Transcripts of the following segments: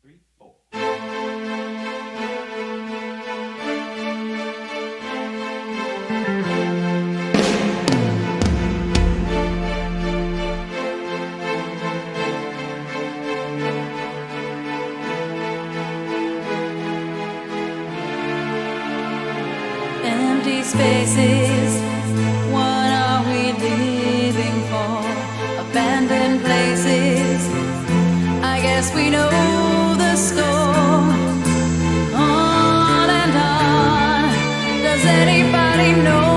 three, four. Empty spaces, what are we living for? Abandoned places, I guess we know the score. On and on, does anybody know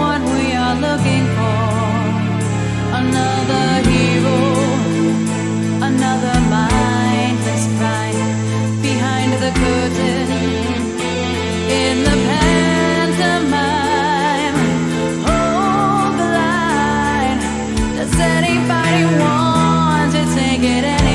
what we are looking for? Another hero, another mindless crime behind the curtain in the pantomime. Hold the line. Does anybody want to take it anymore?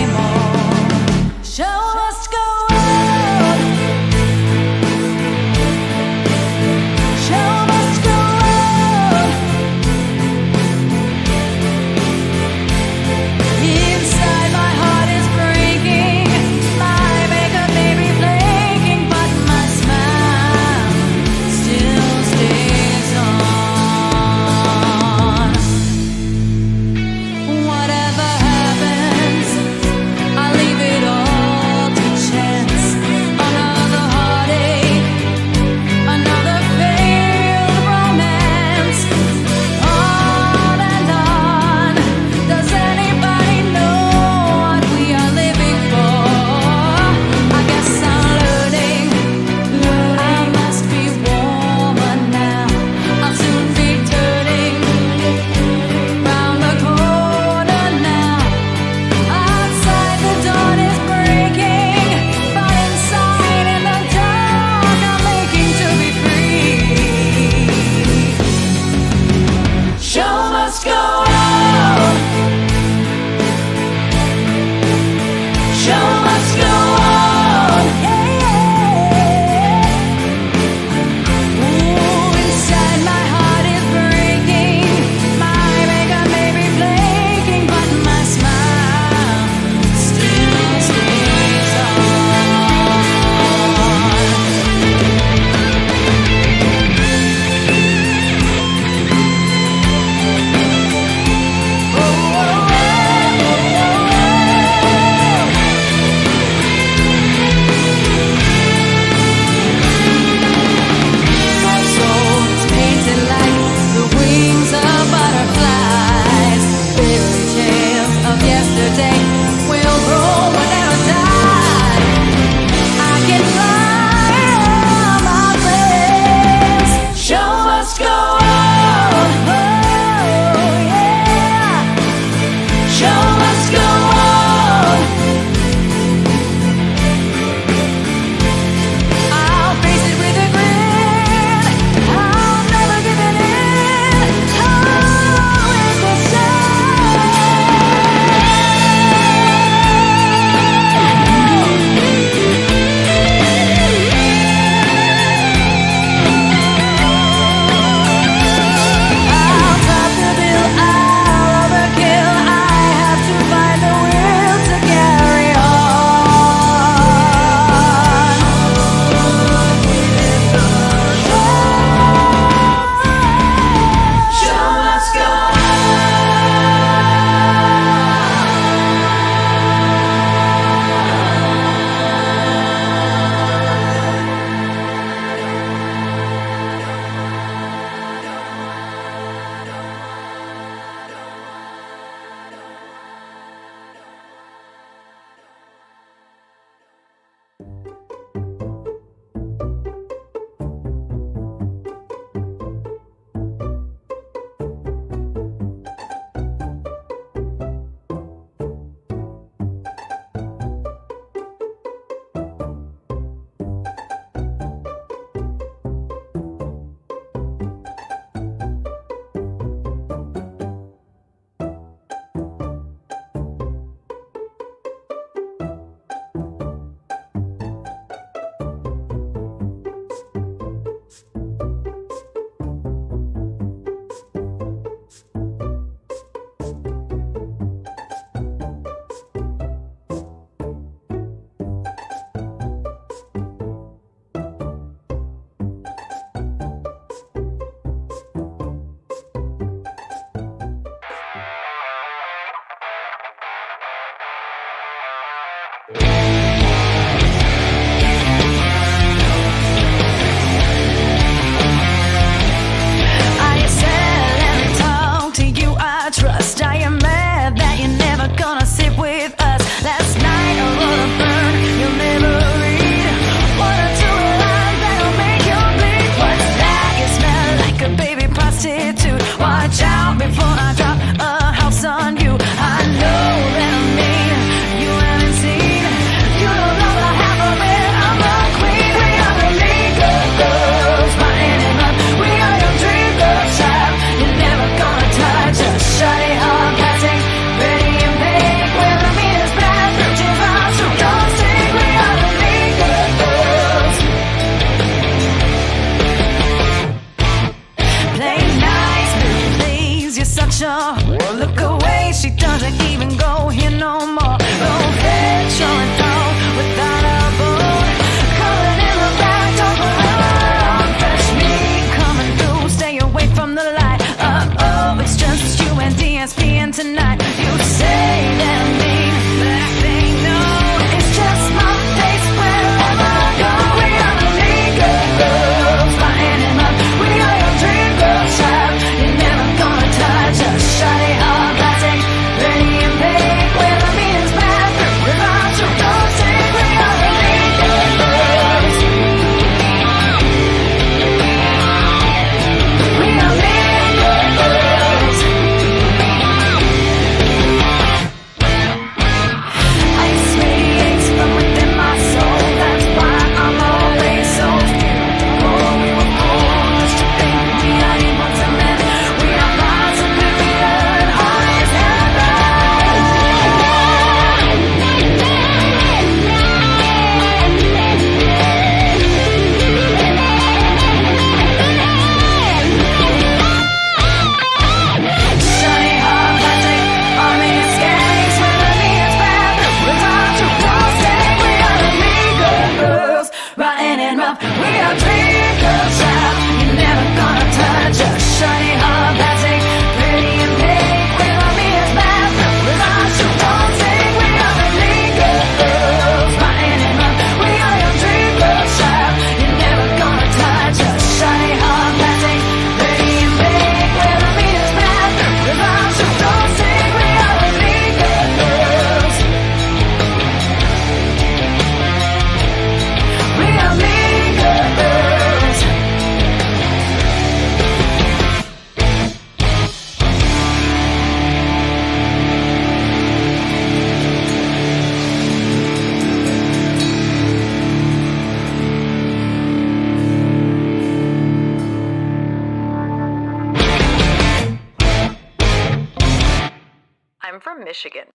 Michigan.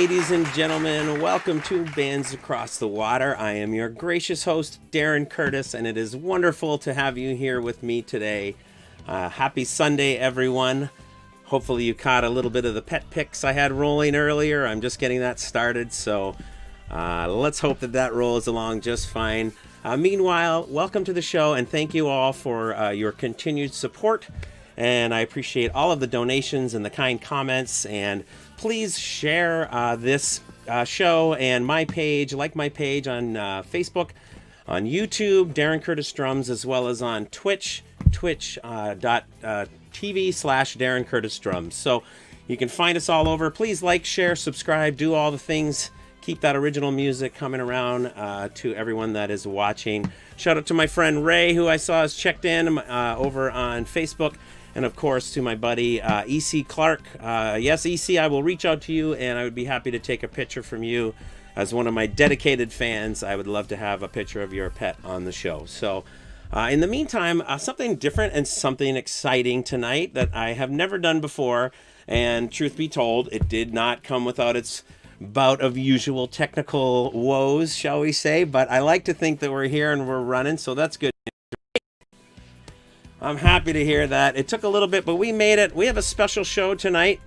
ladies and gentlemen. Welcome to Bands Across the Water. I am your gracious host, Darren Curtis, and it is wonderful to have you here with me today. Happy Sunday, everyone. Hopefully you caught a little bit of the pet pics I had rolling earlier. I'm just getting that started, so let's hope that rolls along just fine. Meanwhile, welcome to the show, and thank you all for your continued support. And I appreciate all of the donations and the kind comments. And please share this show and my page, like my page on Facebook, on YouTube, Darren Curtis Drums, as well as on Twitch, twitch.tv/Darren Curtis Drums. So you can find us all over. Please like, share, subscribe, do all the things. Keep that original music coming around to everyone that is watching. Shout out to my friend Ray, who I saw has checked in over on Facebook. And of course, to my buddy E.C. Clark. Yes, E.C., I will reach out to you, and I would be happy to take a picture from you. As one of my dedicated fans, I would love to have a picture of your pet on the show. So in the meantime, something different and something exciting tonight that I have never done before. And truth be told, it did not come without its bout of usual technical woes, shall we say. But I like to think that we're here and we're running, so that's good. I'm happy to hear that. It took a little bit, but we made it. We have a special show tonight.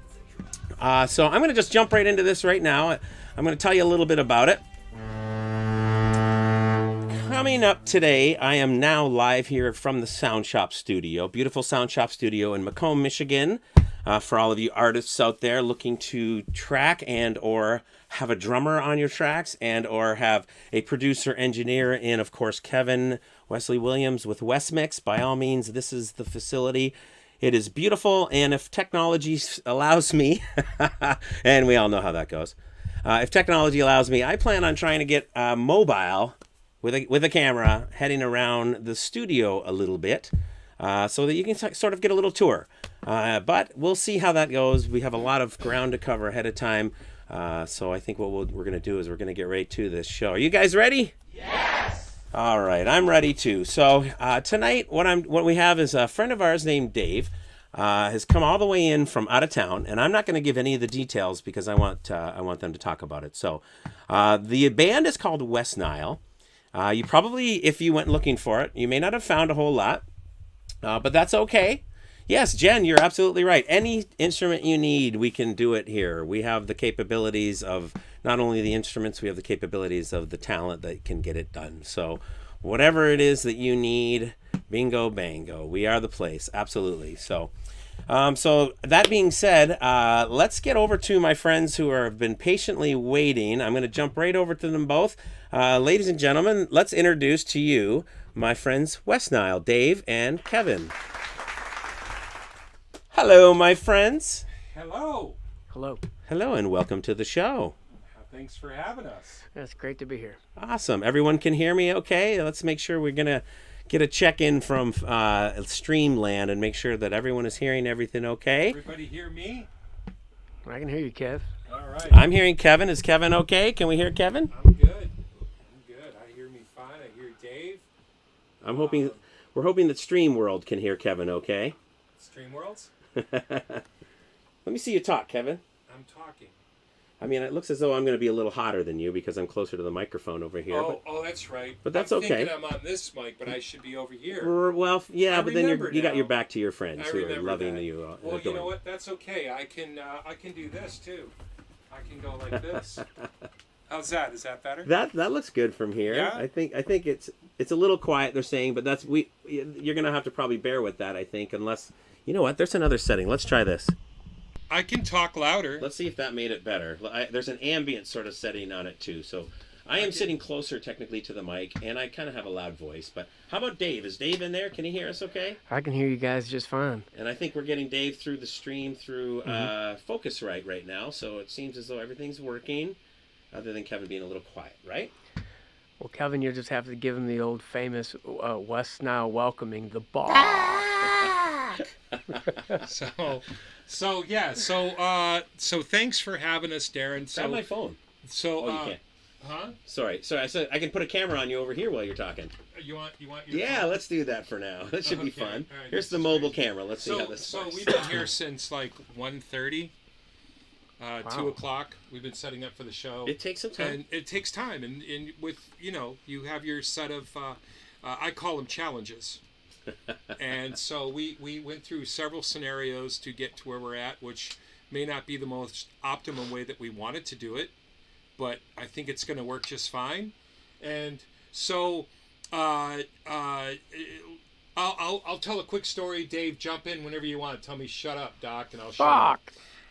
So I'm going to just jump right into this right now. I'm going to tell you a little bit about it. Coming up today, I am now live here from the Sound Shop Studio. Beautiful Sound Shop Studio in Macomb, Michigan. For all of you artists out there looking to track and or have a drummer on your tracks and or have a producer engineer in, of course, Kevin Wesley Williams with Wesmix. By all means, this is the facility. It is beautiful, and if technology allows me, and we all know how that goes, if technology allows me, I plan on trying to get mobile with a camera heading around the studio a little bit so that you can sort of get a little tour. But we'll see how that goes. We have a lot of ground to cover ahead of time. So I think what we're going to do is we're going to get right to this show. Are you guys ready? Yes! All right, I'm ready too. So tonight, what we have is a friend of ours named Dave has come all the way in from out of town, and I'm not going to give any of the details because I want them to talk about it. So the band is called Wesnile. You probably, if you went looking for it, you may not have found a whole lot, but that's okay. Yes, Jen, you're absolutely right. Any instrument you need, we can do it here. We have the capabilities of not only the instruments, we have the capabilities of the talent that can get it done. So whatever it is that you need, bingo, bango. We are the place. Absolutely. So that being said, let's get over to my friends who have been patiently waiting. I'm going to jump right over to them both. Ladies and gentlemen, let's introduce to you my friends Wesnile, Dave and Kevin. Hello, my friends. Hello. Hello. Hello, and welcome to the show. Thanks for having us. It's great to be here. Awesome. Everyone can hear me okay? Let's make sure we're going to get a check-in from Streamland and make sure that everyone is hearing everything okay. Everybody hear me? I can hear you, Kev. All right. I'm hearing Kevin. Is Kevin okay? Can we hear Kevin? I'm good. I hear me fine. I hear Dave. We're hoping that Stream World can hear Kevin okay. Stream Worlds? Let me see you talk, Kevin. I'm talking. I mean, it looks as though I'm going to be a little hotter than you because I'm closer to the microphone over here. Oh, that's right. But that's I'm okay. thinking I'm on this mic, but I should be over here. Well, yeah, but then you got now. your back to your friends I who are remember loving that. you. Well, you know what? That's okay. I can do this too. I can go like this. How's that? Is that better? That looks good from here. Yeah? I think it's a little quiet. They're saying, but you're gonna have to probably bear with that. I think unless you know what. There's another setting. Let's try this. I can talk louder. Let's see if that made it better. There's an ambient sort of setting on it too. So I am sitting closer technically to the mic, and I kind of have a loud voice. But how about Dave? Is Dave in there? Can he hear us okay? I can hear you guys just fine. And I think we're getting Dave through the stream through Focusrite right now. So it seems as though everything's working, other than Kevin being a little quiet, right? Well, Kevin, you'll just have to give him the old famous Wesnile welcoming, the ball. So thanks for having us, Darren. So Grab my phone. So you can't. Huh? Sorry. I said I can put a camera on you over here while you're talking. You want your Yeah, phone? let's do that for now. That should be Okay. fun. All right, Here's this the is mobile crazy. camera. Let's see how this So works. we've been here since like 1:30. Wow. 2 o'clock. We've been setting up for the show. It takes some time. And it takes time. And with, you have your set of, I call them challenges. And so we went through several scenarios to get to where we're at, which may not be the most optimum way that we wanted to do it, but I think it's going to work just fine. And so I'll tell a quick story. Dave, jump in whenever you want. Tell me shut up, Doc, and I'll shut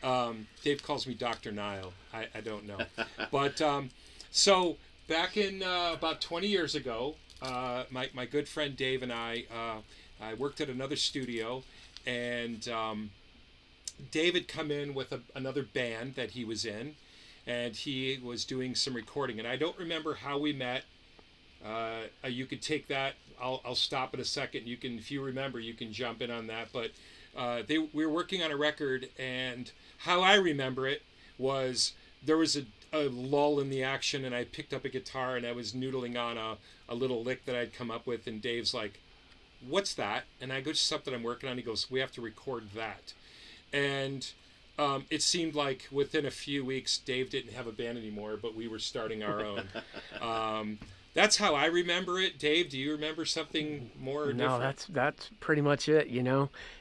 up. Dave calls me Dr. Nile. I don't know. But so back in about 20 years ago, my good friend Dave and I worked at another studio, and Dave had come in with another band that he was in, and he was doing some recording. And I don't remember how we met. You could take that. I'll stop in a second. You can, if you remember, you can jump in on that. But we were working on a record, and how I remember it was there was a lull in the action, and I picked up a guitar and I was noodling on a little lick that I'd come up with, and Dave's like, "What's that?" And I go, "Just something I'm working on." He goes, "We have to record that." And it seemed like within a few weeks, Dave didn't have a band anymore, but we were starting our own. That's how I remember it. Dave, do you remember something more different? No, that's pretty much it.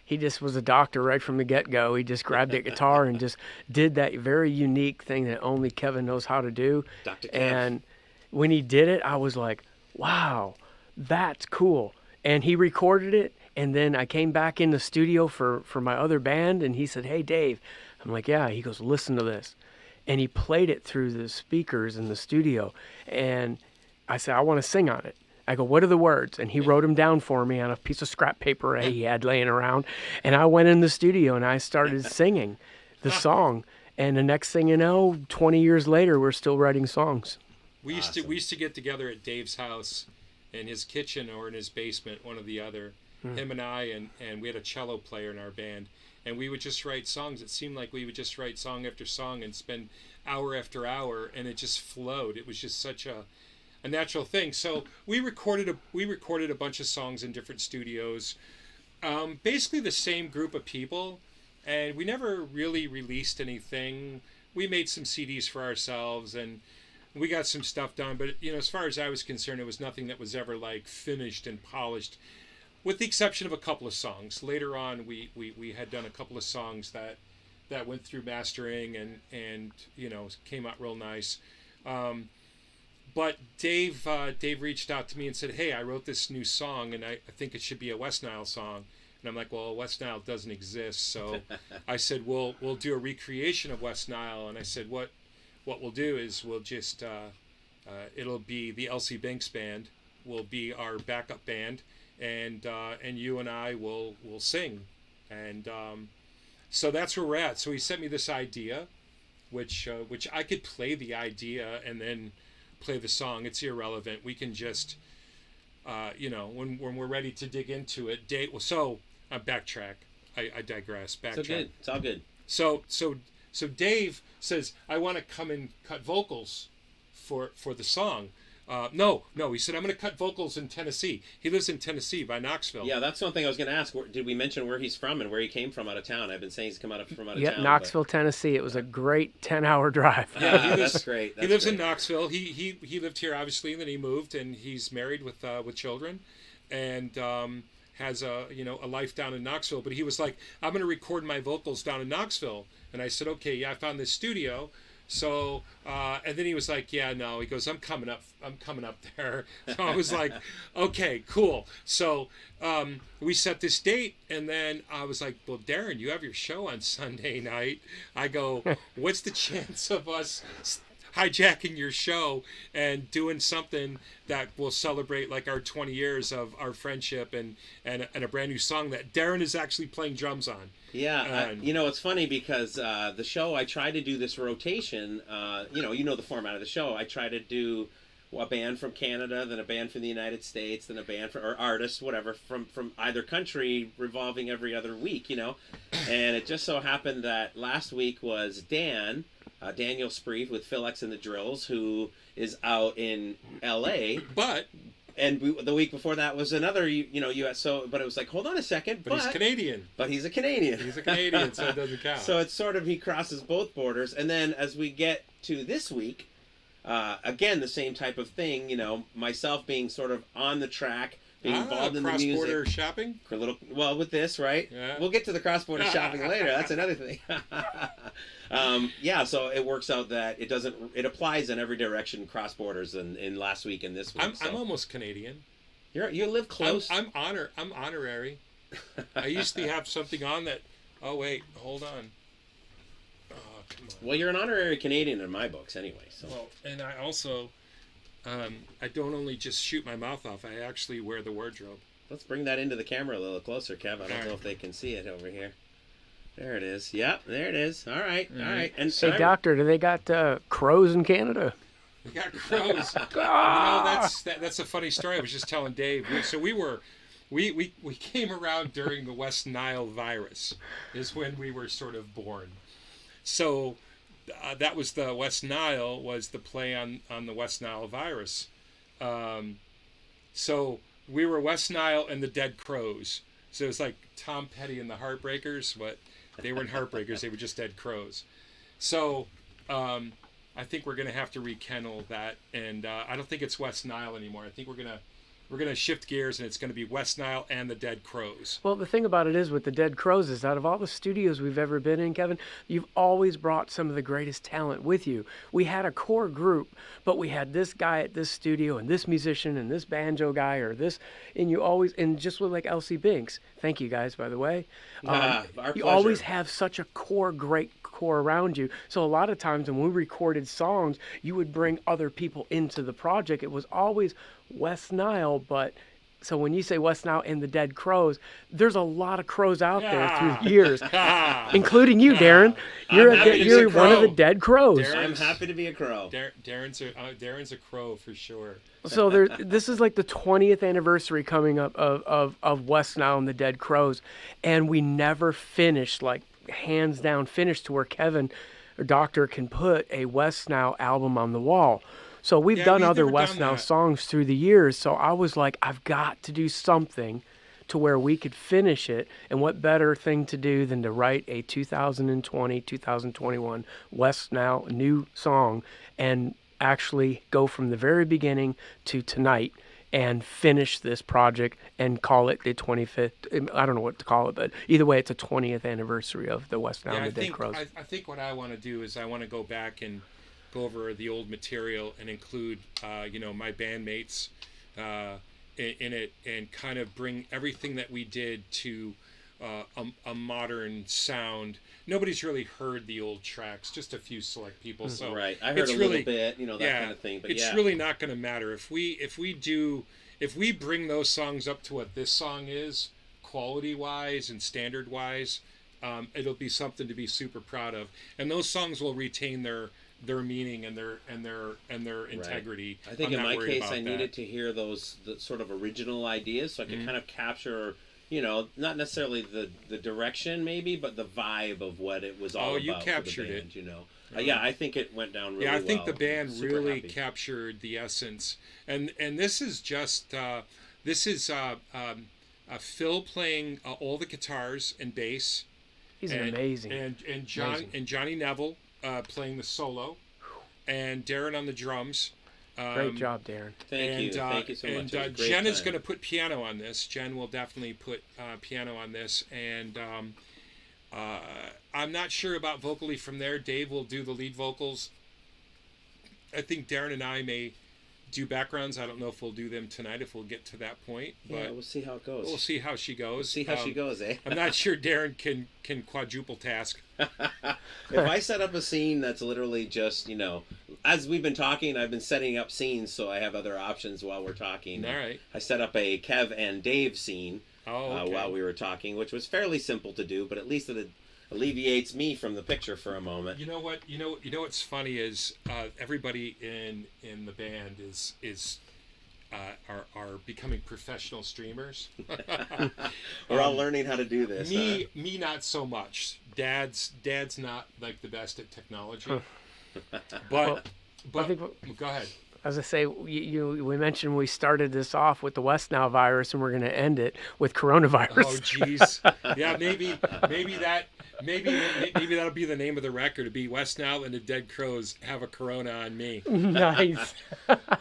He just was a doctor right from the get-go. He just grabbed that guitar and just did that very unique thing that only Kevin knows how to do. Dr. Kev. And when he did it, I was like, wow, that's cool. And he recorded it, and then I came back in the studio for my other band, and he said, "Hey, Dave." I'm like, "Yeah." He goes, "Listen to this." And he played it through the speakers in the studio, and I said, "I want to sing on it." I go, "What are the words?" And he wrote them down for me on a piece of scrap paper he had laying around. And I went in the studio and I started singing the song. And the next thing you know, 20 years later, we're still writing songs. We used to get together at Dave's house, in his kitchen or in his basement, one or the other. Him and I, and we had a cello player in our band, and we would just write songs. It seemed like we would just write song after song and spend hour after hour, and it just flowed. It was just such a natural thing. So we recorded a bunch of songs in different studios, basically the same group of people, and we never really released anything. We made some CDs for ourselves, and we got some stuff done, but as far as I was concerned, it was nothing that was ever like finished and polished, with the exception of a couple of songs. Later on, we had done a couple of songs that went through mastering and came out real nice. But Dave reached out to me and said, "Hey, I wrote this new song, and I think it should be a Wesnile song." And I'm like, "Well, Wesnile doesn't exist." So I said, we'll do a recreation of Wesnile. And I said, what we'll do is we'll just, it'll be the Elsie Banks Band will be our backup band, and you and I will sing. And so that's where we're at. So he sent me this idea, which I could play the idea and then play the song. It's irrelevant. We can just, when we're ready to dig into it. So I backtrack. I digress. Backtrack. So good. It's all good. So Dave says, "I want to come and cut vocals for the song." No, he said, "I'm going to cut vocals in Tennessee." He lives in Tennessee by Knoxville. Yeah, that's one thing I was going to ask. Did we mention where he's from and where he came from out of town? I've been saying he's come from out of town. Knoxville, Tennessee. It was a great 10-hour drive. Yeah, that's great. He lives in Knoxville. He lived here, obviously, and then he moved, and he's married with children, and has a life down in Knoxville. But he was like, "I'm going to record my vocals down in Knoxville." And I said, "Okay, yeah, I found this studio." So, and then he was like, "Yeah, no." He goes, I'm coming up there." So I was like, "Okay, cool." So we set this date, and then I was like, "Well, Darren, you have your show on Sunday night." I go, "What's the chance of us hijacking your show and doing something that will celebrate like our 20 years of our friendship and a brand new song that Darren is actually playing drums on?" Yeah, it's funny because the show, I try to do this rotation. You know the format of the show. I try to do a band from Canada, then a band from the United States, then a band or artist, whatever, from either country, revolving every other week, And it just so happened that last week was Daniel Spreeve with Phil X and the Drills, who is out in L.A. and the week before that was another U.S. So, but it was like, hold on a second, But he's Canadian. But he's a Canadian. He's a Canadian, so it doesn't count. So it's sort of, he crosses both borders, and then as we get to this week, again the same type of thing. Myself being sort of on the track, being involved in the music. Cross-border shopping? With this, right? Yeah. We'll get to the cross-border shopping later. That's another thing. So it works out that it applies in every direction, cross borders in last week and this week. I'm almost Canadian. You live close. I'm honorary. I used to have something on that. Oh wait, hold on. Oh, come on. Well, you're an honorary Canadian in my books anyway. So. Well, and I also, I don't only just shoot my mouth off. I actually wear the wardrobe. Let's bring that into the camera a little closer, Kev. I don't know if they can see it over here. There it is. Yep, there it is. All right, all right. And hey, Doctor, do they got crows in Canada? We got crows. That's a funny story. I was just telling Dave. We came around during the West Nile virus, is when we were sort of born. So that was the West Nile, was the play on the West Nile virus. So we were West Nile and the Dead Crows. So it's like Tom Petty and the Heartbreakers, but they weren't Heartbreakers, they were just Dead Crows. So I think we're going to have to rekennel that, and I don't think it's West Nile anymore. I think we're gonna shift gears, and it's going to be West Nile and the Dead Crows. Well, the thing about it is with the Dead Crows is out of all the studios we've ever been in, Kevin, you've always brought some of the greatest talent with you. We had a core group, but we had this guy at this studio and this musician and this banjo guy or this, and just with like Elsie Binks. Thank you guys, by the way. Our you pleasure. always have such a great core around you. So a lot of times when we recorded songs, you would bring other people into the project. It was always West Nile, but so when you say West Nile and the Dead Crows, there's a lot of crows out there through the years, including you, Darren. You're one of the Dead Crows. I'm happy to be a crow. Darren's a crow for sure. So this is like the 20th anniversary coming up of West Nile and the Dead Crows, and we never finished, like hands down finished, to where Kevin or Doctor can put a West Nile album on the wall. So we've done other West Nile songs through the years. So I was like, I've got to do something to where we could finish it. And what better thing to do than to write a 2020, 2021 West Nile new song and actually go from the very beginning to tonight and finish this project and call it the 25th. I don't know what to call it, but either way, it's a 20th anniversary of the West Nile and the Dead Crows. I think what I want to do is I want to go back and go over the old material and include, my bandmates in it, and kind of bring everything that we did to a modern sound. Nobody's really heard the old tracks, just a few select people. So right, I heard a little bit, that kind of thing. But it's really not going to matter if we bring those songs up to what this song is, quality wise and standard wise. It'll be something to be super proud of, and those songs will retain their meaning and their integrity. Right. I think in my case, I needed to hear the sort of original ideas, so I could kind of capture, not necessarily the direction maybe, but the vibe of what it was all about. You captured for the band, it. Yeah, I think it went down really well. Yeah, I think the band really happy. captured the essence, and this is just Phil playing all the guitars and bass. He's amazing. And Johnny Neville playing the solo, and Darren on the drums. Great job, Darren. Thank you so much. And Jen is going to put piano on this. Jen will definitely put piano on this, and I'm not sure about vocally from there. Dave will do the lead vocals. I think Darren and I may do backgrounds. I don't know if we'll do them tonight, if we'll get to that point. But yeah, we'll see how it goes. We'll see how she goes. See how she goes, eh? I'm not sure Darren can quadruple task. If I set up a scene that's literally just, as we've been talking, I've been setting up scenes so I have other options while we're talking. All right. I set up a Kev and Dave scene okay. While we were talking, which was fairly simple to do, but at least it alleviates me from the picture for a moment. You know what? You know what's funny is everybody in the band are becoming professional streamers. We're all learning how to do this. Me not so much. Dad's not like the best at technology. But go ahead. As I say, we mentioned we started this off with the Wesnile virus, and we're going to end it with coronavirus. Oh, jeez. Yeah, maybe that'll be the name of the record. It'll be Wesnile and the Dead Crows have a corona on me. Nice.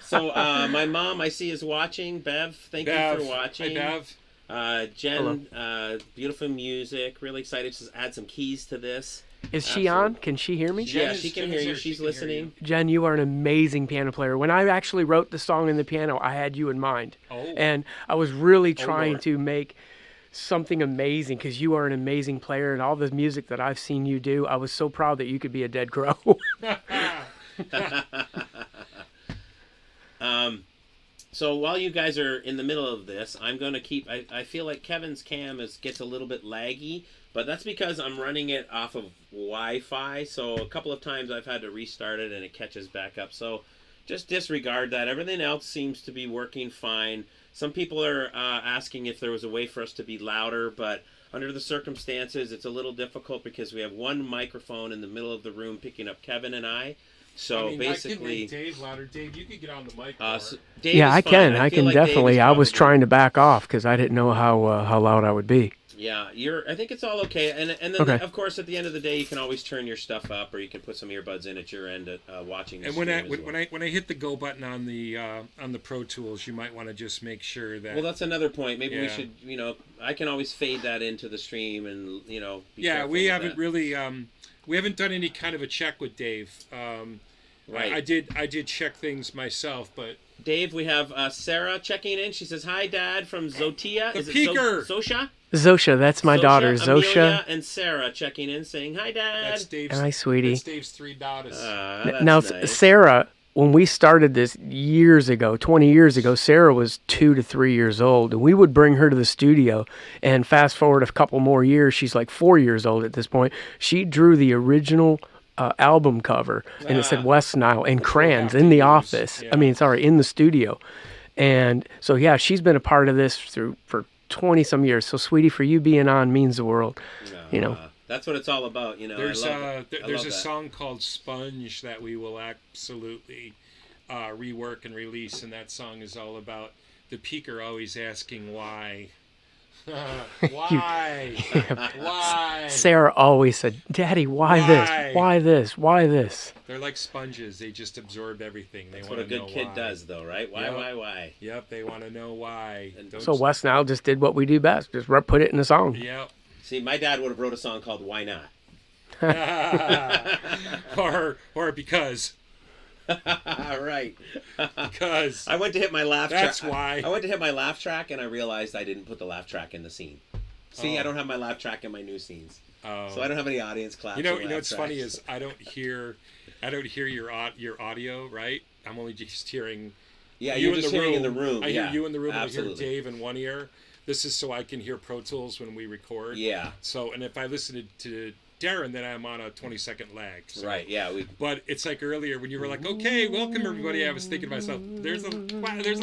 So my mom, I see, is watching. Bev, thank you for watching. Hi, Bev. Jen, beautiful music. Really excited to add some keys to this. Is she on? Can she hear me? Yeah, she can hear you. She's listening. Jen, you are an amazing piano player. When I actually wrote the song in the piano, I had you in mind. Oh. And I was really trying Lord. to make something amazing because you are an amazing player, and all the music that I've seen you do, I was so proud that you could be a Dead Crow. So while you guys are in the middle of this, I'm going to keep... I feel like Kevin's cam gets a little bit laggy, but that's because I'm running it off of Wi-Fi, so a couple of times I've had to restart it and it catches back up. So just disregard that. Everything else seems to be working fine. Some people are asking if there was a way for us to be louder, but under the circumstances, it's a little difficult because we have one microphone in the middle of the room picking up Kevin and I. So basically, I could make Dave louder. Dave, you could get on the mic more. Dave Yeah, is I fine. can. I I feel can like Dave definitely. is I was probably- trying to back off because I didn't know how loud I would be. Yeah, I think it's all okay. And then Okay. of course at the end of the day, you can always turn your stuff up, or you can put some earbuds in at your end watching. The And when I stream as well. when I hit the go button on the Pro Tools, you might want to just make sure that. Well, that's another point. Maybe we Yeah. should, I can always fade that into the stream and, be yeah, careful we with haven't that. really we haven't done any kind of a check with Dave. Right. I did check things myself, but Dave, we have Sarah checking in. She says, "Hi, Dad," from Zotia. The Is it peaker! Zosha? Zosha, that's my daughter. Amelia, Zosha. and Sarah checking in, saying, "Hi, Dad." that's Dave's. Hi, sweetie. That's Dave's 3 daughters. That's Now, nice. Sarah, when we started this years ago, 20 years ago, Sarah was 2 to 3 years old, and we would bring her to the studio. And fast forward a couple more years, she's like 4 years old at this point. She drew the original album cover, and it said Wesnile in crayons in the office. Yeah. I mean, sorry, in the studio. And so, yeah, she's been a part of this for 20 some years. So, sweetie, for you being on means the world. That's what it's all about. There's I love it. I there's love a that. song called Sponge that we will absolutely rework and release, and that song is all about the peaker always asking why. Why? Why? Sarah always said, "Daddy, why Why? this? Why this? Why this?" They're like sponges. They just absorb everything. They That's want what a to know good kid why. does, though, right? Why, Yep. why? Yep, they want to know why. Don't So Wesnile just did what we do best, just put it in a song. Yep. See, my dad would have wrote a song called "Why Not." or because Right. because I went to hit my laugh track. That's why. I went to hit my laugh track, and I realized I didn't put the laugh track in the scene. See, Oh. I don't have my laugh track in my new scenes, oh. so I don't have any audience claps. You know or laugh what's funny tracks. is I don't hear your audio, right? I'm only just hearing yeah, you you're in just the hearing room. in the room. I hear yeah, you in the room absolutely. and I hear Dave in one ear. This is so I can hear Pro Tools when we record. Yeah. So, and if I listen to Darren, then I'm on a 20-second lag. So. Right. Yeah. But it's like earlier when you were like, "Okay, welcome everybody." I was thinking to myself, "There's a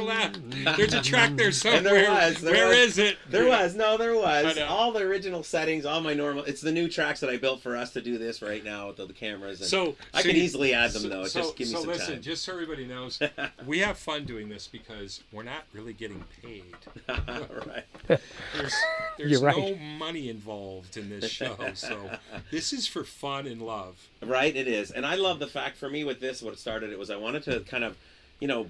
laugh. There's a track there somewhere. And there was. Where is it?" There was. No, there was. I know. All the original settings, all my normal. It's the new tracks that I built for us to do this right now with the cameras. And So I so can you- easily add them so- though. So, Just give me so some listen, time. just so everybody knows, we have fun doing this because we're not really getting paid. Right. There's You're right. no money involved in this show, so this is for fun and love. Right, it is. And I love the fact for me with this, what it started, it was I wanted to kind of,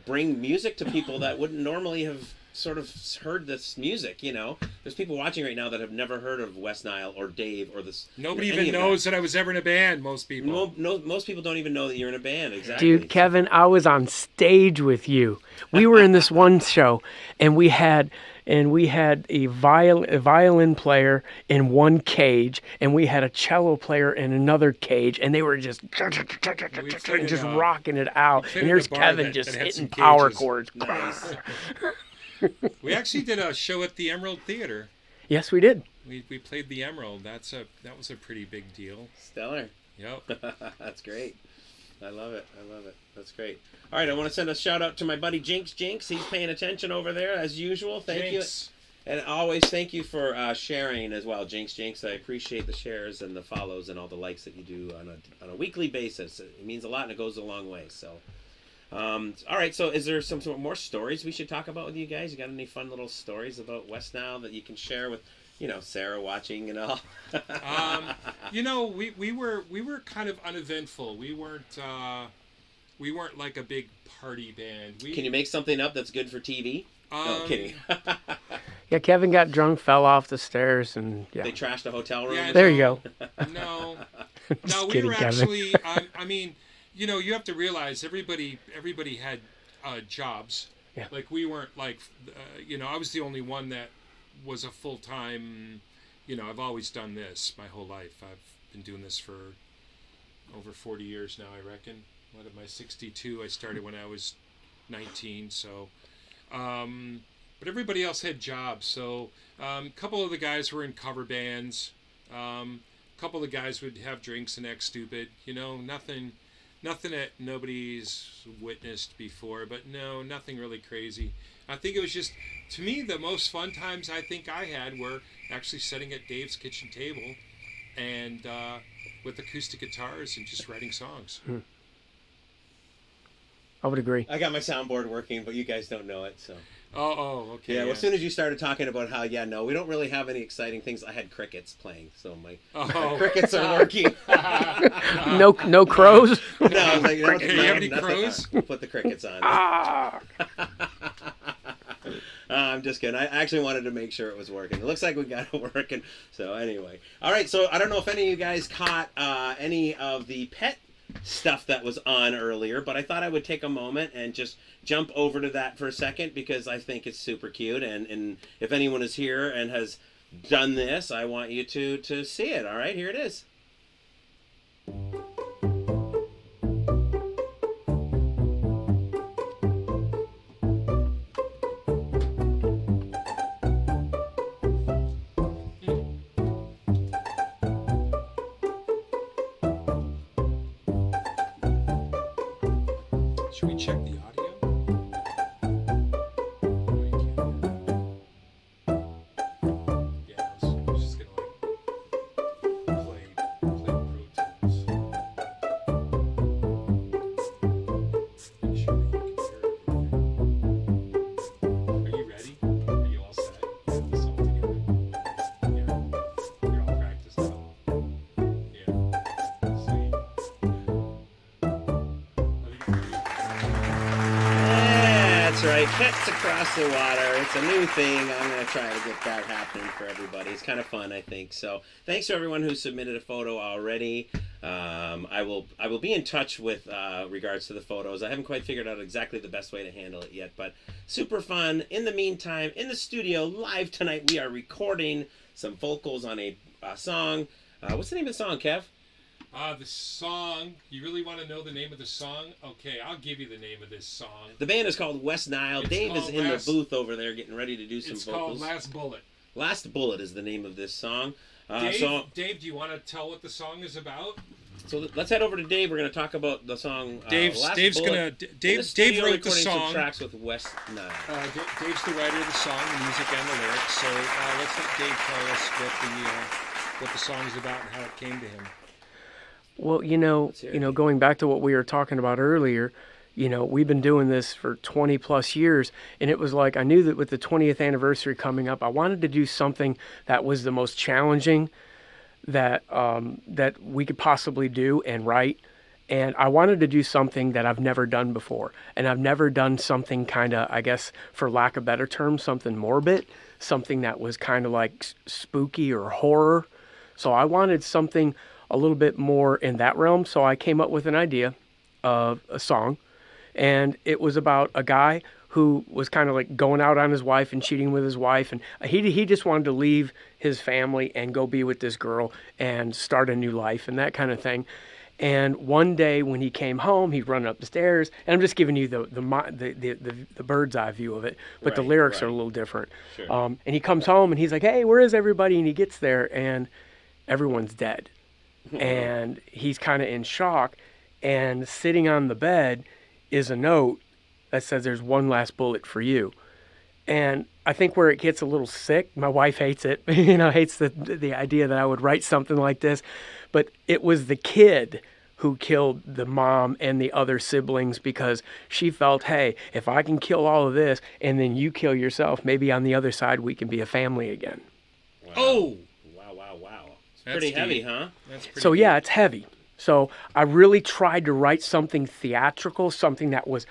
bring music to people that wouldn't normally have sort of heard this music, There's people watching right now that have never heard of Wesnile or Dave or this. Nobody any even of knows that I was ever in a band. Most people. No, most people don't even know that you're in a band. Exactly. Dude, Kevin, I was on stage with you. We were in this one show, and we had a violin player in one cage, and we had a cello player in another cage, and they were just played just in a- rocking it out. played And in a there's bar Kevin that just had some hitting power cages. chords. Nice. We actually did a show at the Emerald Theater. Yes, we did. We played the Emerald. That was a pretty big deal. Stellar. Yep. That's great. I love it. That's great. All right, I want to send a shout out to my buddy Jinx. He's paying attention over there as usual. Thank Jinx. you. And always thank you for sharing as well, Jinx. I appreciate the shares and the follows and all the likes that you do on a weekly basis. It means a lot and it goes a long way. So, All right, so is there some more stories we should talk about with you guys? You got any fun little stories about Wesnile that you can share with, Sarah watching and all? We were kind of uneventful. We weren't like a big party band. Can you make something up that's good for TV? No, kidding. Yeah, Kevin got drunk, fell off the stairs, and They trashed a hotel room. Yeah, there you go. No, Just we kidding, were Kevin. actually. You have to realize everybody had jobs. Yeah. Like we weren't like, I was the only one that was a full time. I've always done this my whole life. I've been doing this for over 40 years now, I reckon. What am I, 62? I started when I was 19, so. But everybody else had jobs, so a couple of the guys were in cover bands. A couple of the guys would have drinks and act stupid. Nothing that nobody's witnessed before, but no, nothing really crazy. I think it was just, to me, the most fun times I think I had were actually sitting at Dave's kitchen table and with acoustic guitars and just writing songs. I would agree. I got my soundboard working, but you guys don't know it, so. Okay. Yeah, well, as soon as you started talking about how, we don't really have any exciting things, I had crickets playing, so my crickets are working. No crows. No, I was like, Do you have any crows? We'll put the crickets on. I'm just kidding. I actually wanted to make sure it was working. It looks like we got it working. So anyway. All right, so I don't know if any of you guys caught any of the pet stuff that was on earlier, but I thought I would take a moment and just jump over to that for a second because I think it's super cute, and if anyone is here and has done this, I want you to see it. All right, here it is. Should we check the audio? Yeah, I was just gonna play Pro Tools. Make sure that you can hear it. Are you ready? Are you all set? Put the song together. Yeah. You're all practiced out. Yeah. Sweet. That's right, Pets Across the Water. It's a new thing. I'm going to try to get that happening for everybody. It's kind of fun, I think. So thanks to everyone who submitted a photo already. I will be in touch with regards to the photos. I haven't quite figured out exactly the best way to handle it yet, but super fun. In the meantime, in the studio live tonight, we are recording some vocals on a song. What's the name of the song, Kev? The song, you really want to know the name of the song? Okay, I'll give you the name of this song. The band is called Wesnile. It's Dave is called in the booth over there getting ready to do some It's vocals. called Last Bullet. Last Bullet is the name of this song. Dave, do you want to tell what the song is about? So let's head over to Dave. We're going to talk about the song. Dave's Last Dave's Bullet. gonna In the Dave studio wrote the recording some song. tracks with Wesnile. Dave's the writer of the song, the music, and the lyrics. So let's let Dave tell us what the song is about and how it came to him. Well, hear it. going back to what we were talking about earlier, we've been doing this for 20 plus years, and it was like I knew that with the 20th anniversary coming up, I wanted to do something that was the most challenging that we could possibly do and write. And I wanted to do something that I've never done before. And I've never done something kind of, I guess, for lack of a better term, something morbid, something that was kind of like spooky or horror. So I wanted something a little bit more in that realm. So I came up with an idea of a song. And it was about a guy who was kind of like going out on his wife and cheating with his wife. And he just wanted to leave his family and go be with this girl and start a new life and that kind of thing. And one day when he came home, he'd run up the stairs. And I'm just giving you the bird's eye view of it, but the Right, lyrics are right. a little different. Sure. And he comes home and he's like, "Hey, where is everybody?" And he gets there and everyone's dead. And he's kind of in shock. And sitting on the bed is a note that says, "There's one last bullet for you." And I think where it gets a little sick, my wife hates it, hates the idea that I would write something like this. But it was the kid who killed the mom and the other siblings because she felt, hey, if I can kill all of this and then you kill yourself, maybe on the other side we can be a family again. Wow. Oh, Wow. It's That's pretty heavy, deep. huh? that's pretty. So deep. yeah, it's heavy. So I really tried to write something theatrical, something that was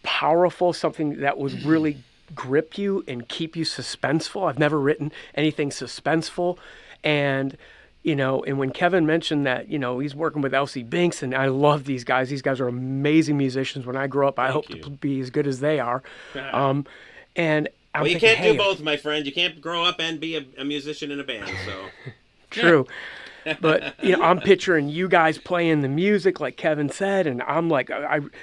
powerful, something that was really grip you and keep you suspenseful. I've never written anything suspenseful. And, and when Kevin mentioned that, he's working with Elsie Binks, and I love these guys. These guys are amazing musicians. When I grow up, I hope you. to be as good as they are. And I'm Well, you thinking, can't hey, do both, my friend. You can't grow up and be a musician in a band. So true. But I'm picturing you guys playing the music like Kevin said, and I'm like,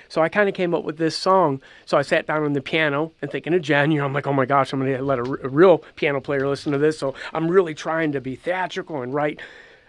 so I kind of came up with this song. So I sat down on the piano and thinking of Jen. I'm like, oh my gosh, I'm going to let a real piano player listen to this. So I'm really trying to be theatrical and write.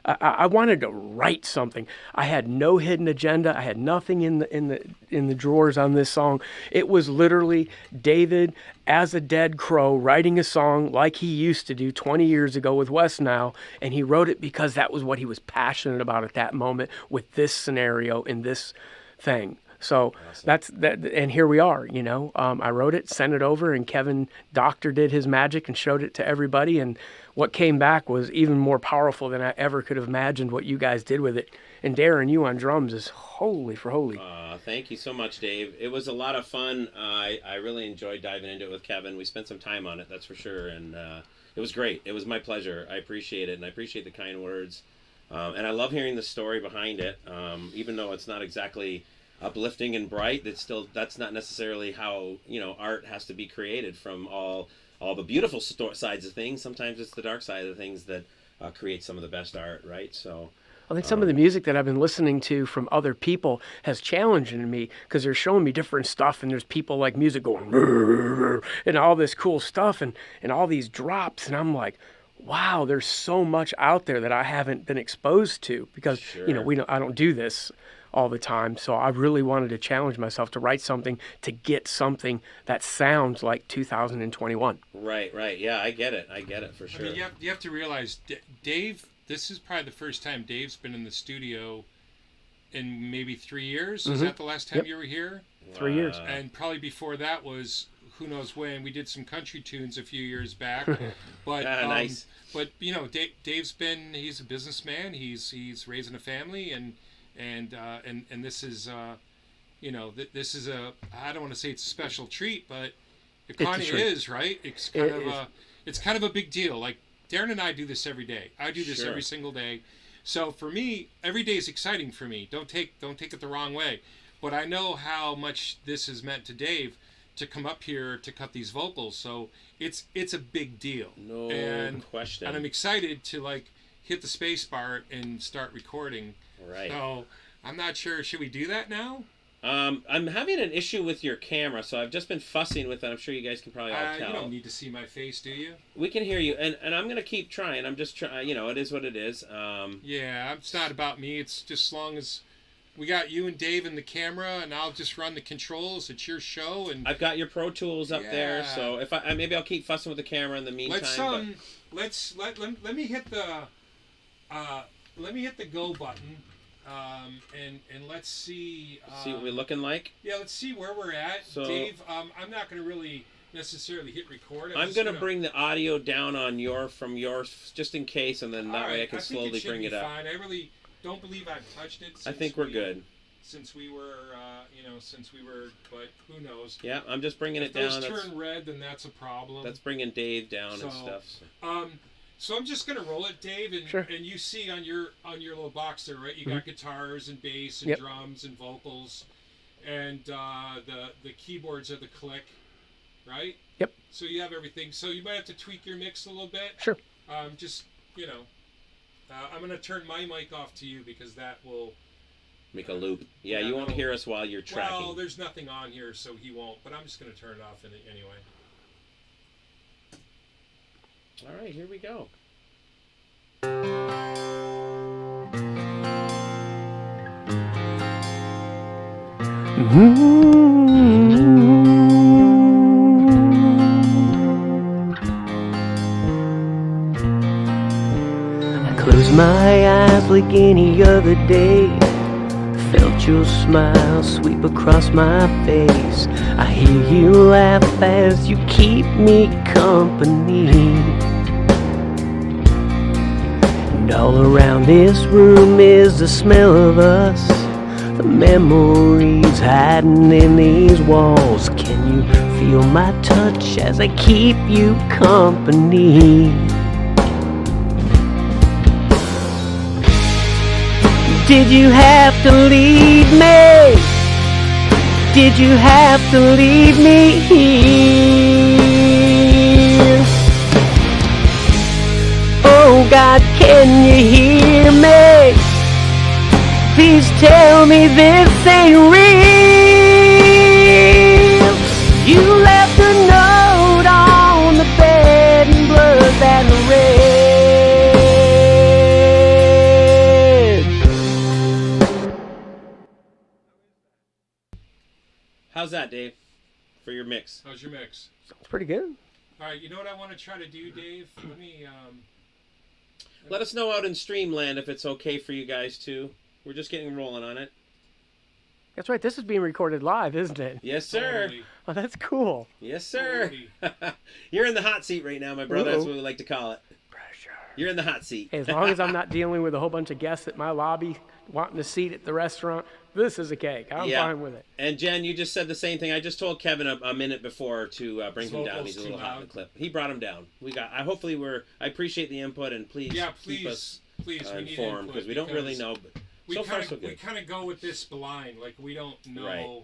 I wanted to write something. I had no hidden agenda. I had nothing in the drawers on this song. It was literally David as a dead crow writing a song like he used to do 20 years ago with Wesnile, and he wrote it because that was what he was passionate about at that moment with this scenario and this thing. So that's that, and here we are. I wrote it, sent it over, and Kevin Doctor did his magic and showed it to everybody. And what came back was even more powerful than I ever could have imagined. What you guys did with it, and Darren, you on drums is holy for holy. Thank you so much, Dave. It was a lot of fun. I really enjoyed diving into it with Kevin. We spent some time on it, that's for sure, and it was great. It was my pleasure. I appreciate it, and I appreciate the kind words. And I love hearing the story behind it, even though it's not exactly uplifting and bright. That's not necessarily how art has to be created, from all the beautiful sides of things. Sometimes it's the dark side of things that create some of the best art, right? So I think some of the music that I've been listening to from other people has challenged me because they're showing me different stuff, and there's people like music going and all this cool stuff and all these drops, and I'm like, wow, there's so much out there that I haven't been exposed to because Sure. I don't do this all the time. So I really wanted to challenge myself to write something, to get something that sounds like 2021. Right. Yeah, I get it for sure. I mean, you have to realize, Dave. This is probably the first time Dave's been in the studio in maybe 3 years. Is that the last time you were here? 3 years. And probably before that was who knows when. We did some country tunes a few years back. But nice. But Dave's he's a businessman. He's raising a family, and this is this is I don't want to say it's a special treat, but it kind of is, right? It's kind of a big deal. Like, Darren and I do this every day. I do this every single day. So for me, every day is exciting for me. Don't take it the wrong way. But I know how much this has meant to Dave to come up here to cut these vocals. So it's a big deal. No question. And I'm excited to hit the space bar and start recording. Right. So I'm not sure. Should we do that now? I'm having an issue with your camera, so I've just been fussing with it. I'm sure you guys can probably all tell. You don't need to see my face, do you? We can hear you, and I'm going to keep trying. I'm just trying, it is what it is. Yeah, it's not about me. It's just as long as we got you and Dave in the camera, and I'll just run the controls. It's your show, and I've got your Pro Tools up there, so if maybe I'll keep fussing with the camera in the meantime. Let me hit the go button. And let's see. See what we're looking like? Yeah, let's see where we're at. So, Dave, I'm not going to really necessarily hit record. I'm going to bring the audio down on from yours just in case, and then that way I can slowly bring it up. Fine. I really don't believe I've touched it. I think we're good. Since we were, but who knows? Yeah, I'm just bringing it down. If those turn red, then that's a problem. That's bringing Dave down and stuff. So I'm just gonna roll it, Dave, and Sure. and you see on your little box there, right? You got guitars and bass and drums and vocals, and the keyboards are the click, right? Yep. So you have everything. So you might have to tweak your mix a little bit. Sure. Just I'm gonna turn my mic off to you because that will make a loop. Yeah, you won't hear us while you're tracking. Well, there's nothing on here, so he won't. But I'm just gonna turn it off anyway. All right, here we go. I close my eyes like any other day. felt your smile sweep across my face. I hear you laugh as you keep me company. And all around this room is the smell of us, the memories hiding in these walls. Can you feel my touch as I keep you company? Did you have to leave me? Did you have to leave me here? Oh God, can you hear me? Please tell me this ain't real. You left a note on the bed in blood that red. How's that, Dave, for your mix? How's your mix? Sounds pretty good. All right, you know what I want to try to do, Dave? Let me. Let us know out in Streamland if it's okay for you guys too. We're just getting rolling on it. That's right, this is being recorded live, isn't it? Yes, sir. Totally. Oh, that's cool. Yes, sir. Totally. You're in the hot seat right now, my brother. That's Uh-oh. what we like to call it. Pressure. You're in the hot seat. Hey, as long as I'm not dealing with a whole bunch of guests at my lobby wanting a seat at the restaurant, this is a cake. I'm Yeah. fine with it. And Jen, you just said the same thing. I just told Kevin a minute before to bring him down. Vocals He's a too little hot in the loud. clip. He brought him down. Hopefully I appreciate the input, and please Yeah, keep us please. We need informed input because we don't really know. But We so far, kind so of good. go with this blind, like we don't know. Right.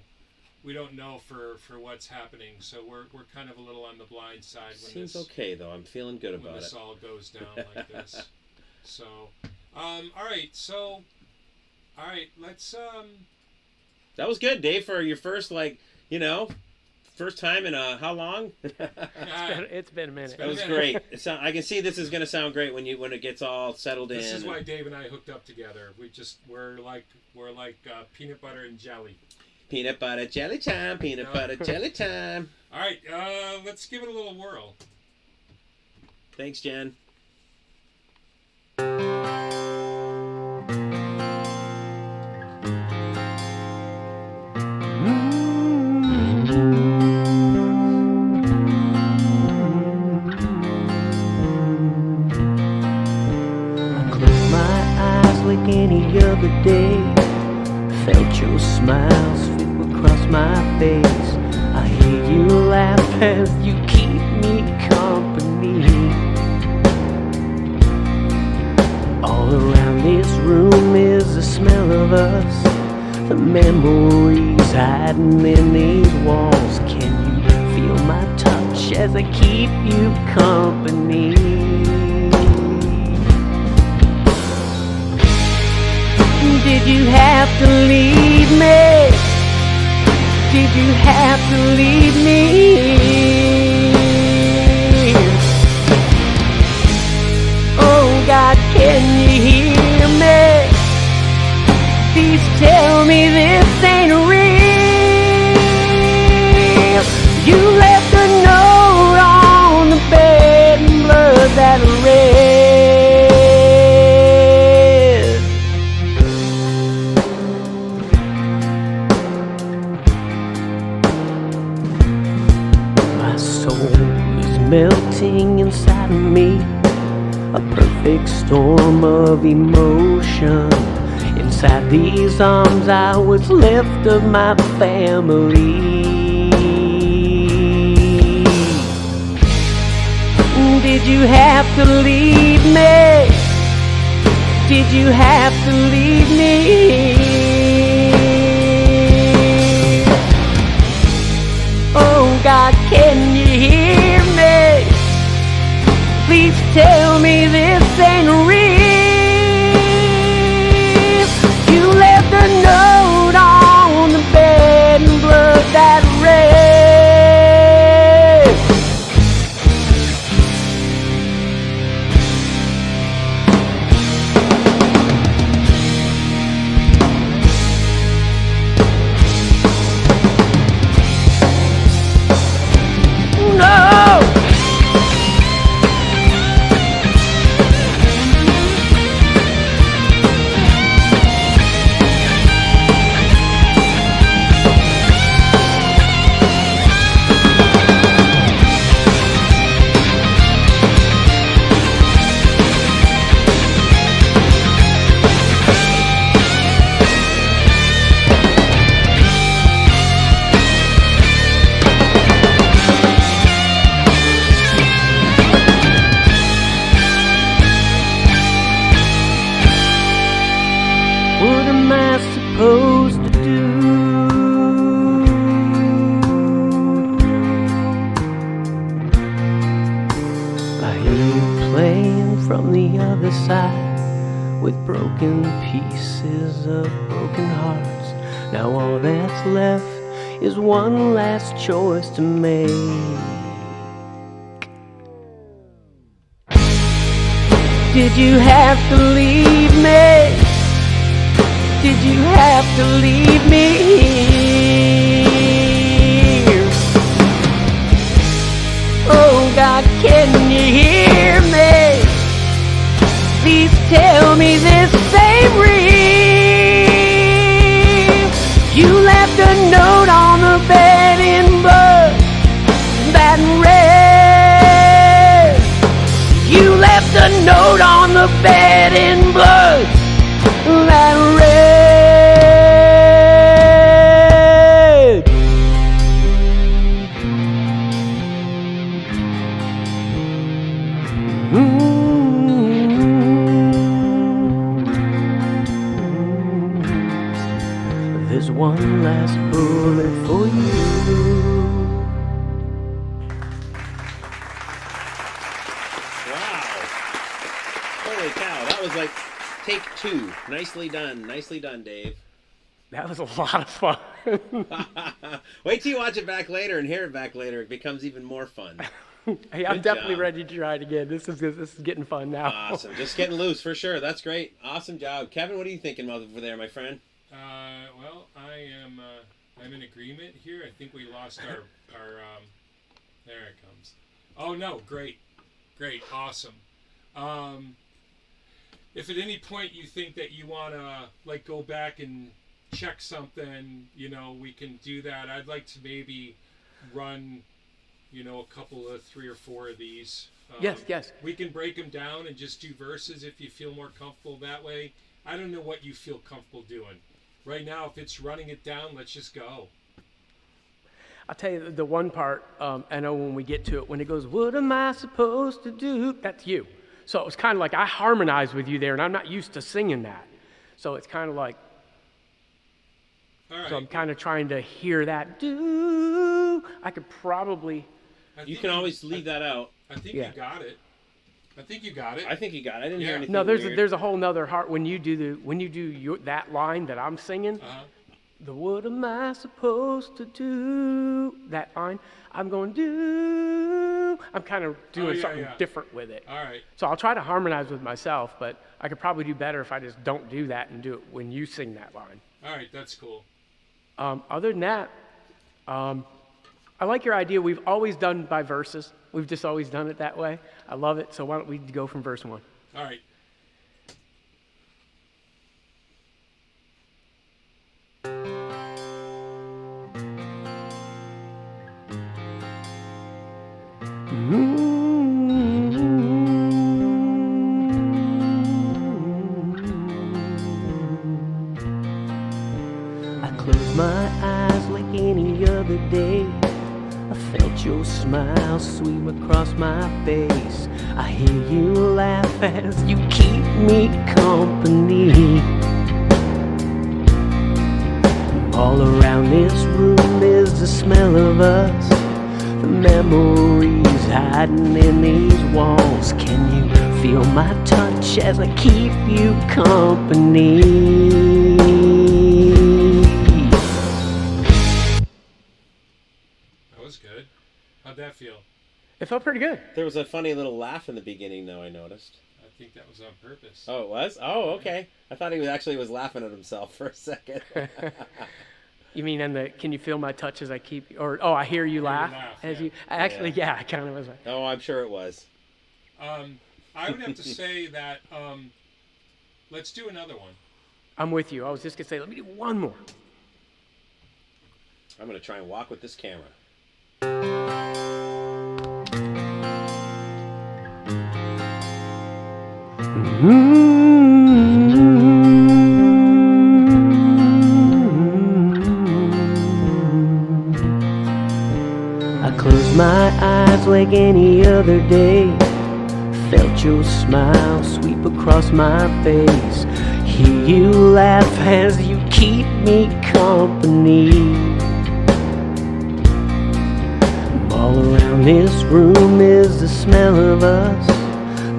We don't know for what's happening, so we're kind of a little on the blind side when Seems this okay though. I'm feeling good when about this it. all goes down like this. So, all right. So, all right. Let's That was good, Dave, for your first first time in how long? It's been a minute. That was great. I can see this is going to sound great when it gets all settled in. This is why Dave and I hooked up together. We're like peanut butter and jelly. Peanut butter jelly time. Peanut butter jelly time. All right. Let's give it a little whirl. Thanks, Jen. Any other day, felt your smile sweep across my face. I hear you laugh as you keep me company. All around this room is the smell of us, the memories hiding in these walls. Can you feel my touch as I keep you company? Did you have to leave me? Did you have to leave me? Oh God, can you hear me? Please tell me this ain't real. You left a note on the bed in blood that red. Melting inside of me, a perfect storm of emotion. Inside these arms I was left of my family. Did you have to leave me? Did you have to leave me? Oh God, can you hear me? Please tell me this ain't real. You left a note on the bed in blood that red. playing from the other side with broken pieces of broken hearts. Now all that's left is one last choice to make. Did you have to leave me? Did you have to leave me here? Oh God, can you hear me? Please tell me this ain't real. You left a note on the bed in blood that read. You left a note on the bed in blood that read. There's one last bullet for you. Wow. Holy cow. That was like take two. Nicely done, Dave. That was a lot of fun. Wait till you watch it back later and hear it back later. It becomes even more fun. Hey, I'm Good definitely job. ready to try it again. This is getting fun now. Awesome. Just getting loose for sure. That's great. Awesome job. Kevin, what are you thinking over there, my friend? Well, I'm in agreement here. I think we lost our there it comes. Oh no, great, awesome. If at any point you think that you want to like go back and check something, we can do that. I'd like to maybe run, a couple of 3 or 4 of these. Yes. We can break them down and just do verses if you feel more comfortable that way. I don't know what you feel comfortable doing. Right now, if it's running it down, let's just go. I'll tell you the one part, I know when we get to it, when it goes, what am I supposed to do? That's you. So it was kind of like I harmonized with you there, and I'm not used to singing that. So it's kind of like, All right. so I'm kind of trying to hear that. Do I could probably. You can always leave that out. I think Yeah. you got it. I think you got it. I think you got it. I didn't hear Yeah. anything No, weird. there's a whole nother heart when you do that line that I'm singing. Uh-huh. The what am I supposed to do? That line, I'm going do. I'm kind of doing yeah, something yeah. different with it. All right. So I'll try to harmonize with myself, but I could probably do better if I just don't do that and do it when you sing that line. All right. That's cool. Other than that, I like your idea. We've always done by verses. We've just always done it that way. I love it. So why don't we go from verse 1? All right. I close my eyes like any other day. I felt your smile sweep across my face. I hear you laugh as you keep me company. All around this room is the smell of us, the memories hiding in these walls. Can you feel my touch as I keep you company? That was good. How'd that feel? It felt pretty good. There was a funny little laugh in the beginning, though, I noticed. I think that was on purpose. Oh, it was? Oh, okay. I thought he was laughing at himself for a second. You mean in the can you feel my touch as I keep I hear you laugh as yeah. you actually yeah, I kind of was like Oh, I'm sure it was. I would have to say that let's do another one. I'm with you. I was just gonna say let me do one more. I'm going to try and walk with this camera. I closed my eyes like any other day. Felt your smile sweep across my face. Hear you laugh as you keep me company. All around this room is the smell of us,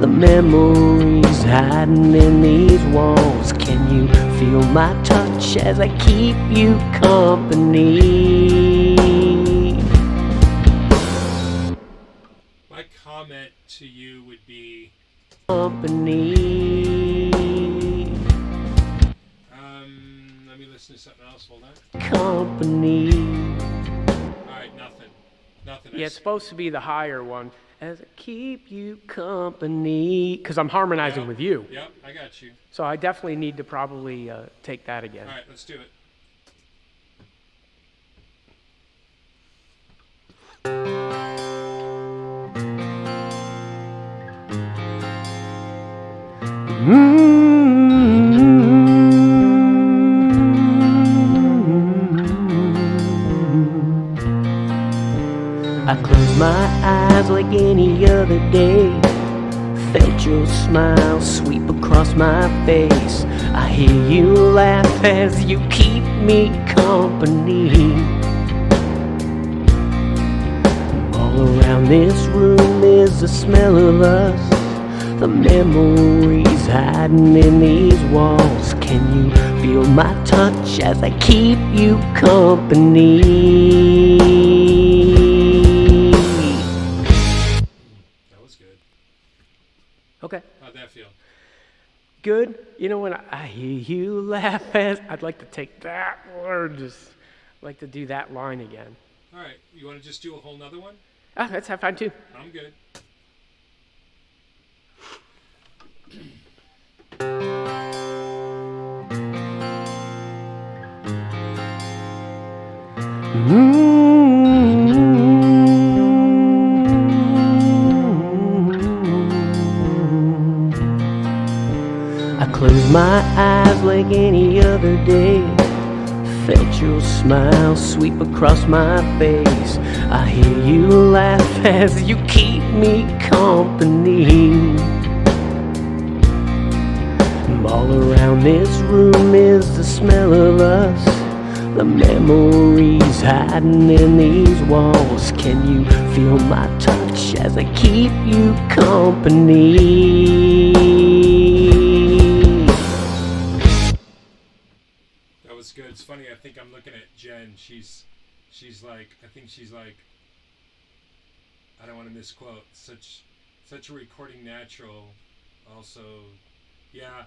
The memories hiding in these walls. Can you feel my touch as I keep you company? My comment to you would be, Company. let me listen to something else. Hold on. Company. All right, nothing. Yeah, it's supposed to be the higher one. As I keep you company. Because I'm harmonizing with you. Yep, I got you. So I definitely need to probably take that again. All right, let's do it. I close my eyes like any other day. Felt your smile sweep across my face. I hear you laugh as you keep me company. All around this room is the smell of us. The memories hiding in these walls. Can you feel my touch as I keep you company? That was good. Okay. How'd that feel? Good. You know, when I hear you laugh, I'd like to take that word, just like to do that line again. All right, you want to just do a whole nother one? Ah, that's have fun too. I'm good. I close my eyes like any other day. Felt your smile sweep across my face. I hear you laugh as you keep me company. All around this room is the smell of us. The memories hiding in these walls. Can you feel my touch as I keep you company? That was good. It's funny. I think I'm looking at Jen. She's like, I think she's like, I don't want to misquote. Such a recording natural. Also, yeah.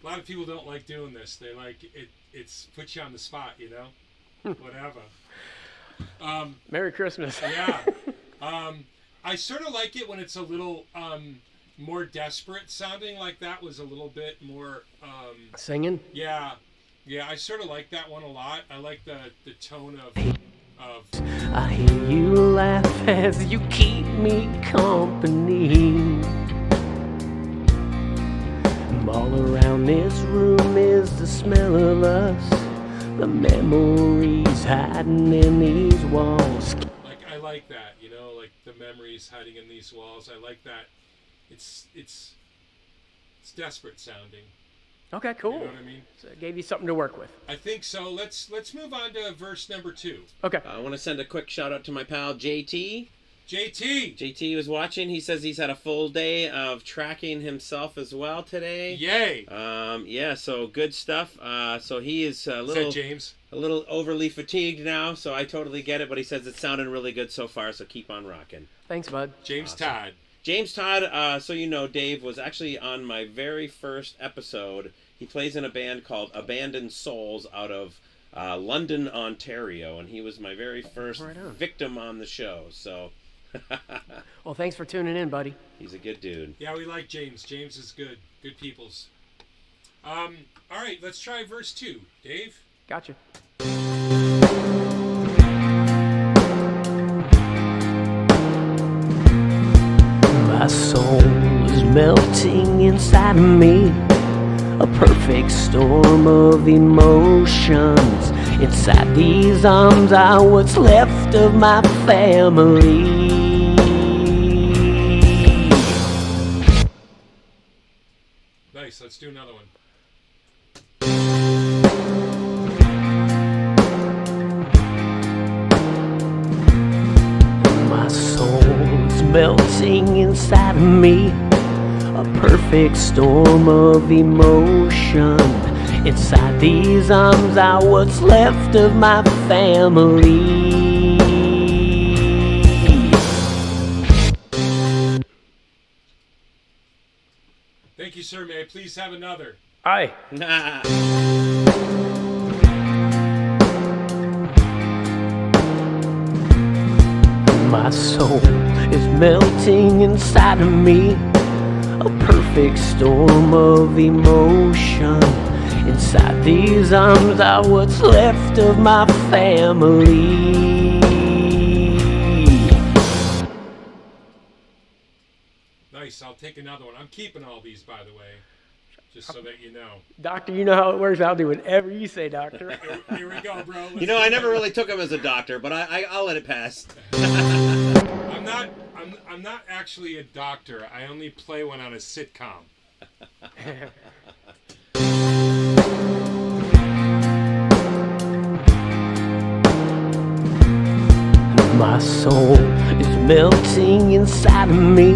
A lot of people don't like doing this. They like it. It's puts you on the spot, you know. Whatever. Merry Christmas. Yeah. I sort of like it when it's a little more desperate sounding. Like that was a little bit more. Singing? Yeah. I sort of like that one a lot. I like the tone of. I hear you laugh as you keep me company. All around this room is the smell of us. The memories hiding in these walls. Like I like that, you know, like the memories hiding in these walls. I like that. It's desperate sounding. Okay, cool. You know what I mean? So it gave you something to work with. I think so. Let's move on to verse number 2. Okay. I want to send a quick shout out to my pal JT. JT. JT was watching. He says he's had a full day of tracking himself as well today. Yay. Yeah, so good stuff. So he is a Is little that James? a little overly fatigued now, so I totally get it, but he says it's sounding really good so far, so keep on rocking. Thanks, bud. James Awesome. Todd. James Todd, so you know, Dave was actually on my very first episode. He plays in a band called Abandoned Souls out of London, Ontario, and he was my very first Right on. victim on the show, so Well, thanks for tuning in, buddy. he's a good dude. Yeah, we like James. James is good. Good peoples. All right, let's try verse 2. Dave? Gotcha. My soul is melting inside of me. A perfect storm of emotions. Inside these arms are what's left of my family. Nice. Let's do another one. My soul is melting inside of me. a perfect storm of emotion. Inside these arms are what's left of my family. Thank you, sir. May I please have another? Aye. Nah. My soul is melting inside of me, a perfect storm of emotion. Inside these arms are what's left of my family. Nice. I'll take another one. I'm keeping all these, by the way, just so that you know. Doctor, you know how it works. I'll do whatever you say, doctor. Here we go, bro. You know, I never really took him as a doctor, but I'll let it pass. I'm not actually a doctor. I only play one on a sitcom. My soul is melting inside of me,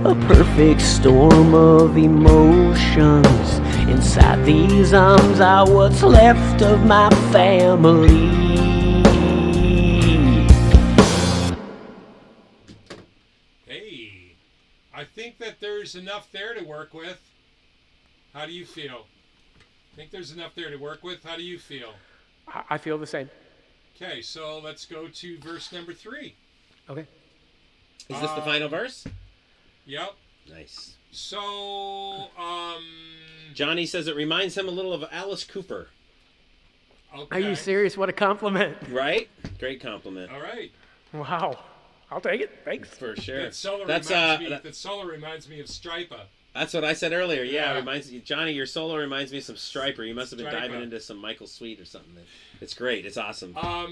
a perfect storm of emotions. Inside these arms are what's left of my family. Hey, I think that there's enough there to work with. How do you feel? Think there's enough there to work with? How do you feel? I feel the same. Okay, so let's go to verse number 3. Okay. Is this the final verse? Yep. Nice. So, Johnny says it reminds him a little of Alice Cooper. okay. Are you serious? What a compliment. Right? Great compliment. All right. Wow. I'll take it. Thanks. For sure. That solo That's reminds me of Stripa. That's what I said earlier. Yeah, Yeah. it reminds you, Johnny. Your solo reminds me of some Striper. You must have been Striper. diving into some Michael Sweet or something. It's great. It's awesome. All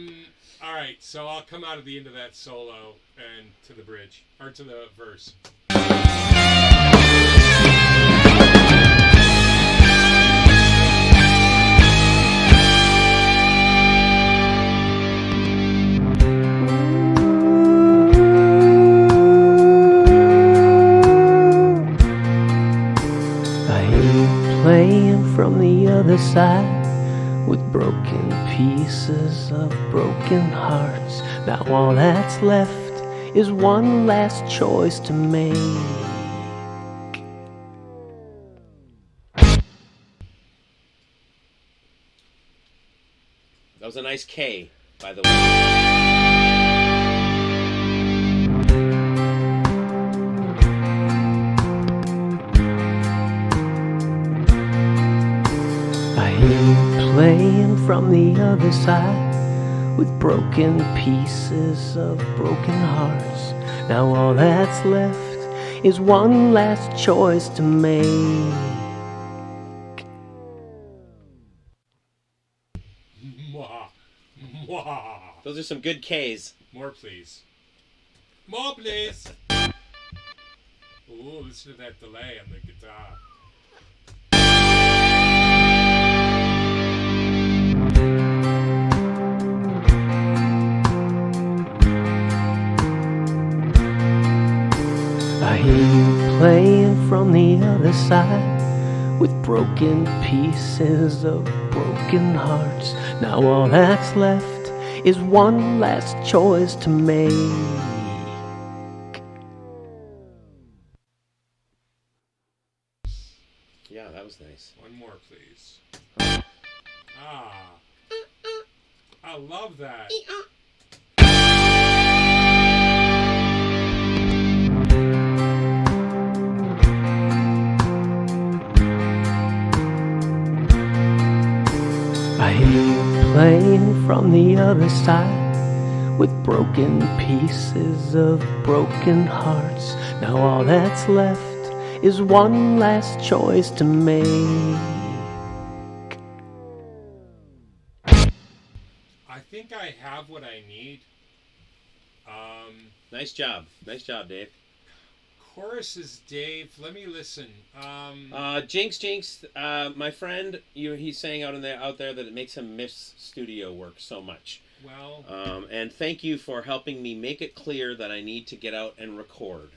right, so I'll come out of the end of that solo and to the bridge, or to the verse. I hear you playing from the other side with broken pieces of broken hearts. Now all that's left is one last choice to make. That was a nice K, by the way. I hear you playing from the other side with broken pieces of broken hearts. Now all that's left is one last choice to make. Mwah. Mwah. Those are some good Ks. More, please. More, please. Ooh, listen to that delay on the guitar. I hear you playing from the other side with broken pieces of broken hearts. Now all that's left is one last choice to make. Yeah, that was nice. One more, please. Ah. I love that. I hear you playing from the other side with broken pieces of broken hearts. Now all that's left is one last choice to make. I think I have what I need. Nice job. Nice job, Dave. Chorus is Dave. Let me listen. Jinx, my friend, he's saying out there that it makes him miss studio work so much. Well, And thank you for helping me make it clear that I need to get out and record.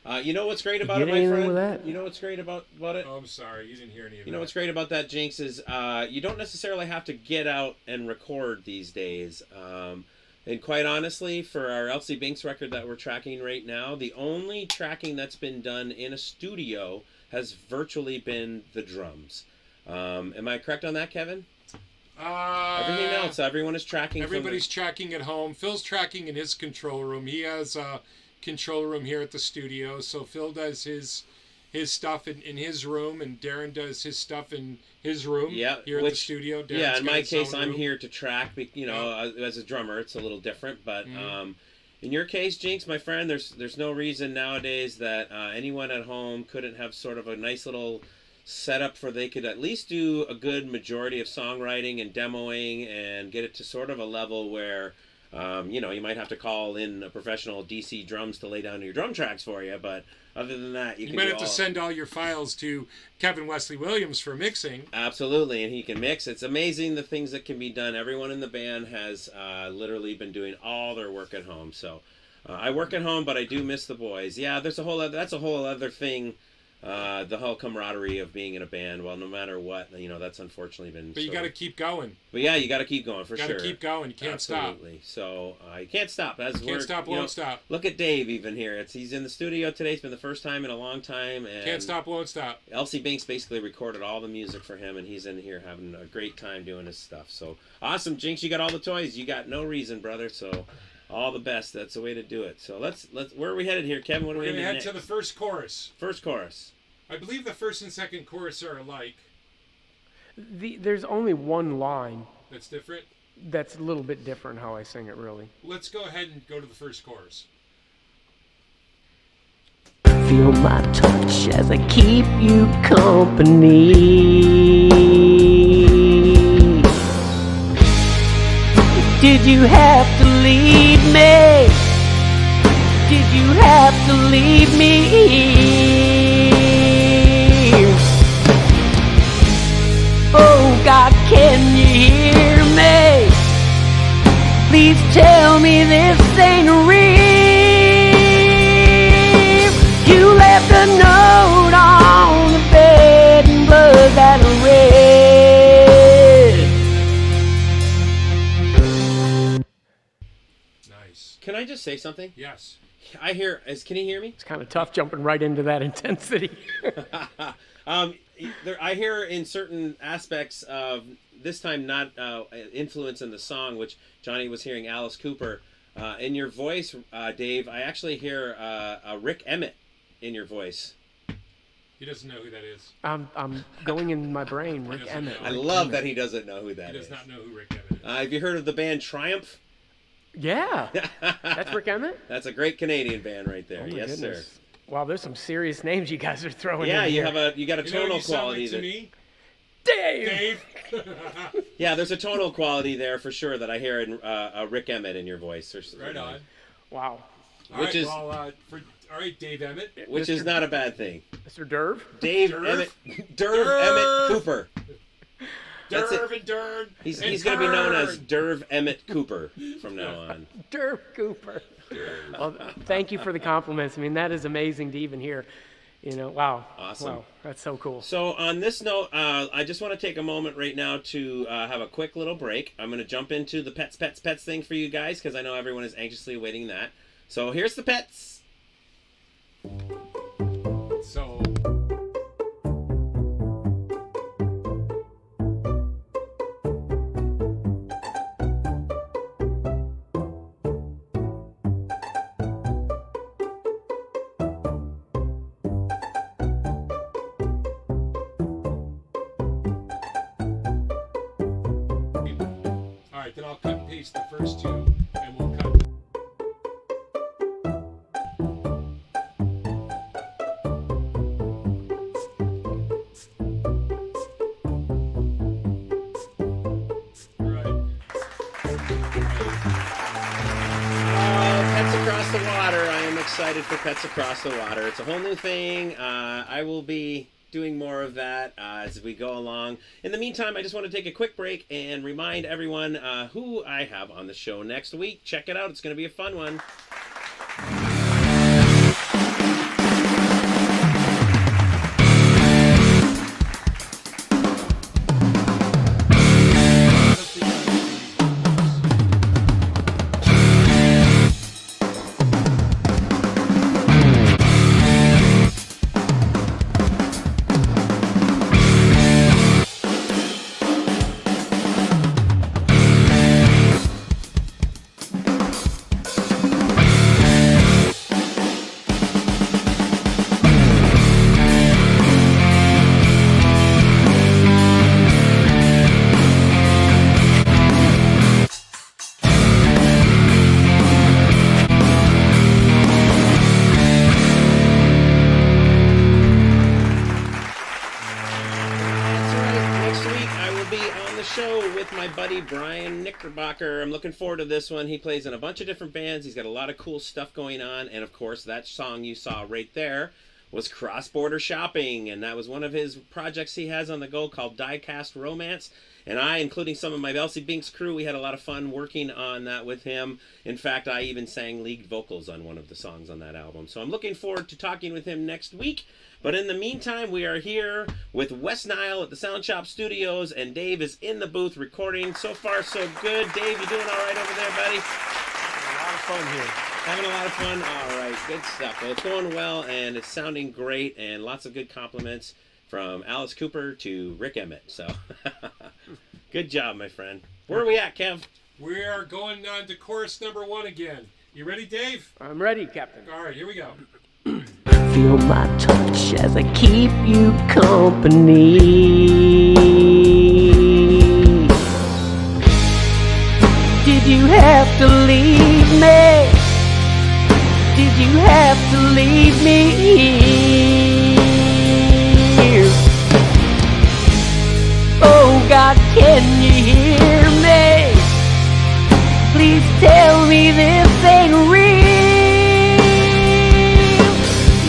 You know what's great about Get it, my anything friend? with that? You know what's great about it? Oh, I'm sorry, you didn't hear any of that. You know what's great about that, Jinx, is you don't necessarily have to get out and record these days. And quite honestly, for our Elsie Binks record that we're tracking right now, the only tracking that's been done in a studio has virtually been the drums. Am I correct on that, Kevin? Everything else, everyone is tracking. Everybody's tracking at home. Phil's tracking in his control room. He has a control room here at the studio, so Phil does his stuff in his room, and Darren does his stuff in his room here at the studio. Darren's in got my his case, own I'm room. here to track. You know, as a drummer, it's a little different, but in your case, Jinx, my friend, there's no reason nowadays that anyone at home couldn't have sort of a nice little setup for they could at least do a good majority of songwriting and demoing and get it to sort of a level where you know, you might have to call in a professional DC drums to lay down your drum tracks for you, but other than that, you can might have to send all your files to Kevin Wesley Williams for mixing. Absolutely, and he can mix. It's amazing the things that can be done. Everyone in the band has literally been doing all their work at home. So I work at home, but I do miss the boys. Yeah, that's a whole other thing. The whole camaraderie of being in a band. Well, no matter what, you know, that's unfortunately been. But you got to keep going. But yeah, you got to keep going for sure. Got to keep going. You can't Absolutely. Stop. So you can't stop. Can't stop. Won't stop. Look at Dave even here. He's in the studio today. It's been the first time in a long time. And can't stop. Won't stop. Elsie Binks basically recorded all the music for him, and he's in here having a great time doing his stuff. So awesome, Jinx! You got all the toys. You got no reason, brother. So. All the best. That's the way to do it. So let's. Where are we headed here, Kevin? What are we going to head next? to the first chorus. First chorus. I believe the first and second chorus are alike. There's only one line That's different. that's a little bit different how I sing it, really. Let's go ahead and go to the first chorus. Feel my touch as I keep you company. Did you have to leave me? Did you have to leave me? Oh God, can you hear me? Please tell me this ain't real. You left a note on the bed in blood that I read. Nice. Can I just say something? Yes. Can you hear me? It's kind of tough jumping right into that intensity. I hear in certain aspects of this time not influence in the song, which Johnny was hearing Alice Cooper. In your voice, Dave, I actually hear Rick Emmett in your voice. He doesn't know who that is. I'm going in my brain, Rick doesn't Emmett. know. I love that he doesn't know who that He is. does not know who Rick Emmett is. Have you heard of the band Triumph? Yeah, that's Rick Emmett. That's a great Canadian band right there. Oh my Yes, goodness. sir. Wow, there's some serious names you guys are throwing Yeah, in you here. you got a You know tonal what you sound quality like to that- me? Dave! Dave. Yeah, there's a tonal quality there for sure that I hear in Rick Emmett in your voice. Right on. Wow. All Which right, is- well, all right, Dave Emmett. Which is not a bad thing. Mr. Derv? Dave Derv? Emmett, Derv Emmett Cooper. That's it. Derv and Dern. He's and going to be known as Dern. Derv Emmett Cooper from now on. Derv Cooper. Well, thank you for the compliments. I mean, that is amazing to even hear. You know, wow. Awesome. Wow, that's so cool. So on this note, I just want to take a moment right now to have a quick little break. I'm going to jump into the pets thing for you guys because I know everyone is anxiously awaiting that. So here's the pets. So, all right, then I'll cut and paste the first two, and we'll cut. Right. Pets Across the Water. I am excited for Pets Across the Water. It's a whole new thing. I will be doing more of that as we go along. In the meantime, I just want to take a quick break and remind everyone who I have on the show next week. Check it out. It's going to be a fun one. my buddy Brian Knickerbocker. I'm looking forward to this one. He plays in a bunch of different bands. He's got a lot of cool stuff going on. And of course, that song you saw right there was Cross Border Shopping. And that was one of his projects he has on the go called Diecast Romance. And I, including some of my Elsie Binks crew, we had a lot of fun working on that with him. In fact, I even sang lead vocals on one of the songs on that album. So I'm looking forward to talking with him next week. But in the meantime, we are here with Wesnile at the Sound Shop Studios, and Dave is in the booth recording. So far, so good. Dave, you doing all right over there, buddy? A lot of fun here. Having a lot of fun? All right, good stuff. Well, it's going well, and it's sounding great, and lots of good compliments from Alice Cooper to Rick Emmett. So, good job, my friend. Where are we at, Kev? We are going on to chorus number 1 again. You ready, Dave? I'm ready, Captain. All right, here we go. Feel my touch as I keep you company. Did you have to leave me? Did you have to leave me? Oh God, can you hear me? Please tell me this ain't real.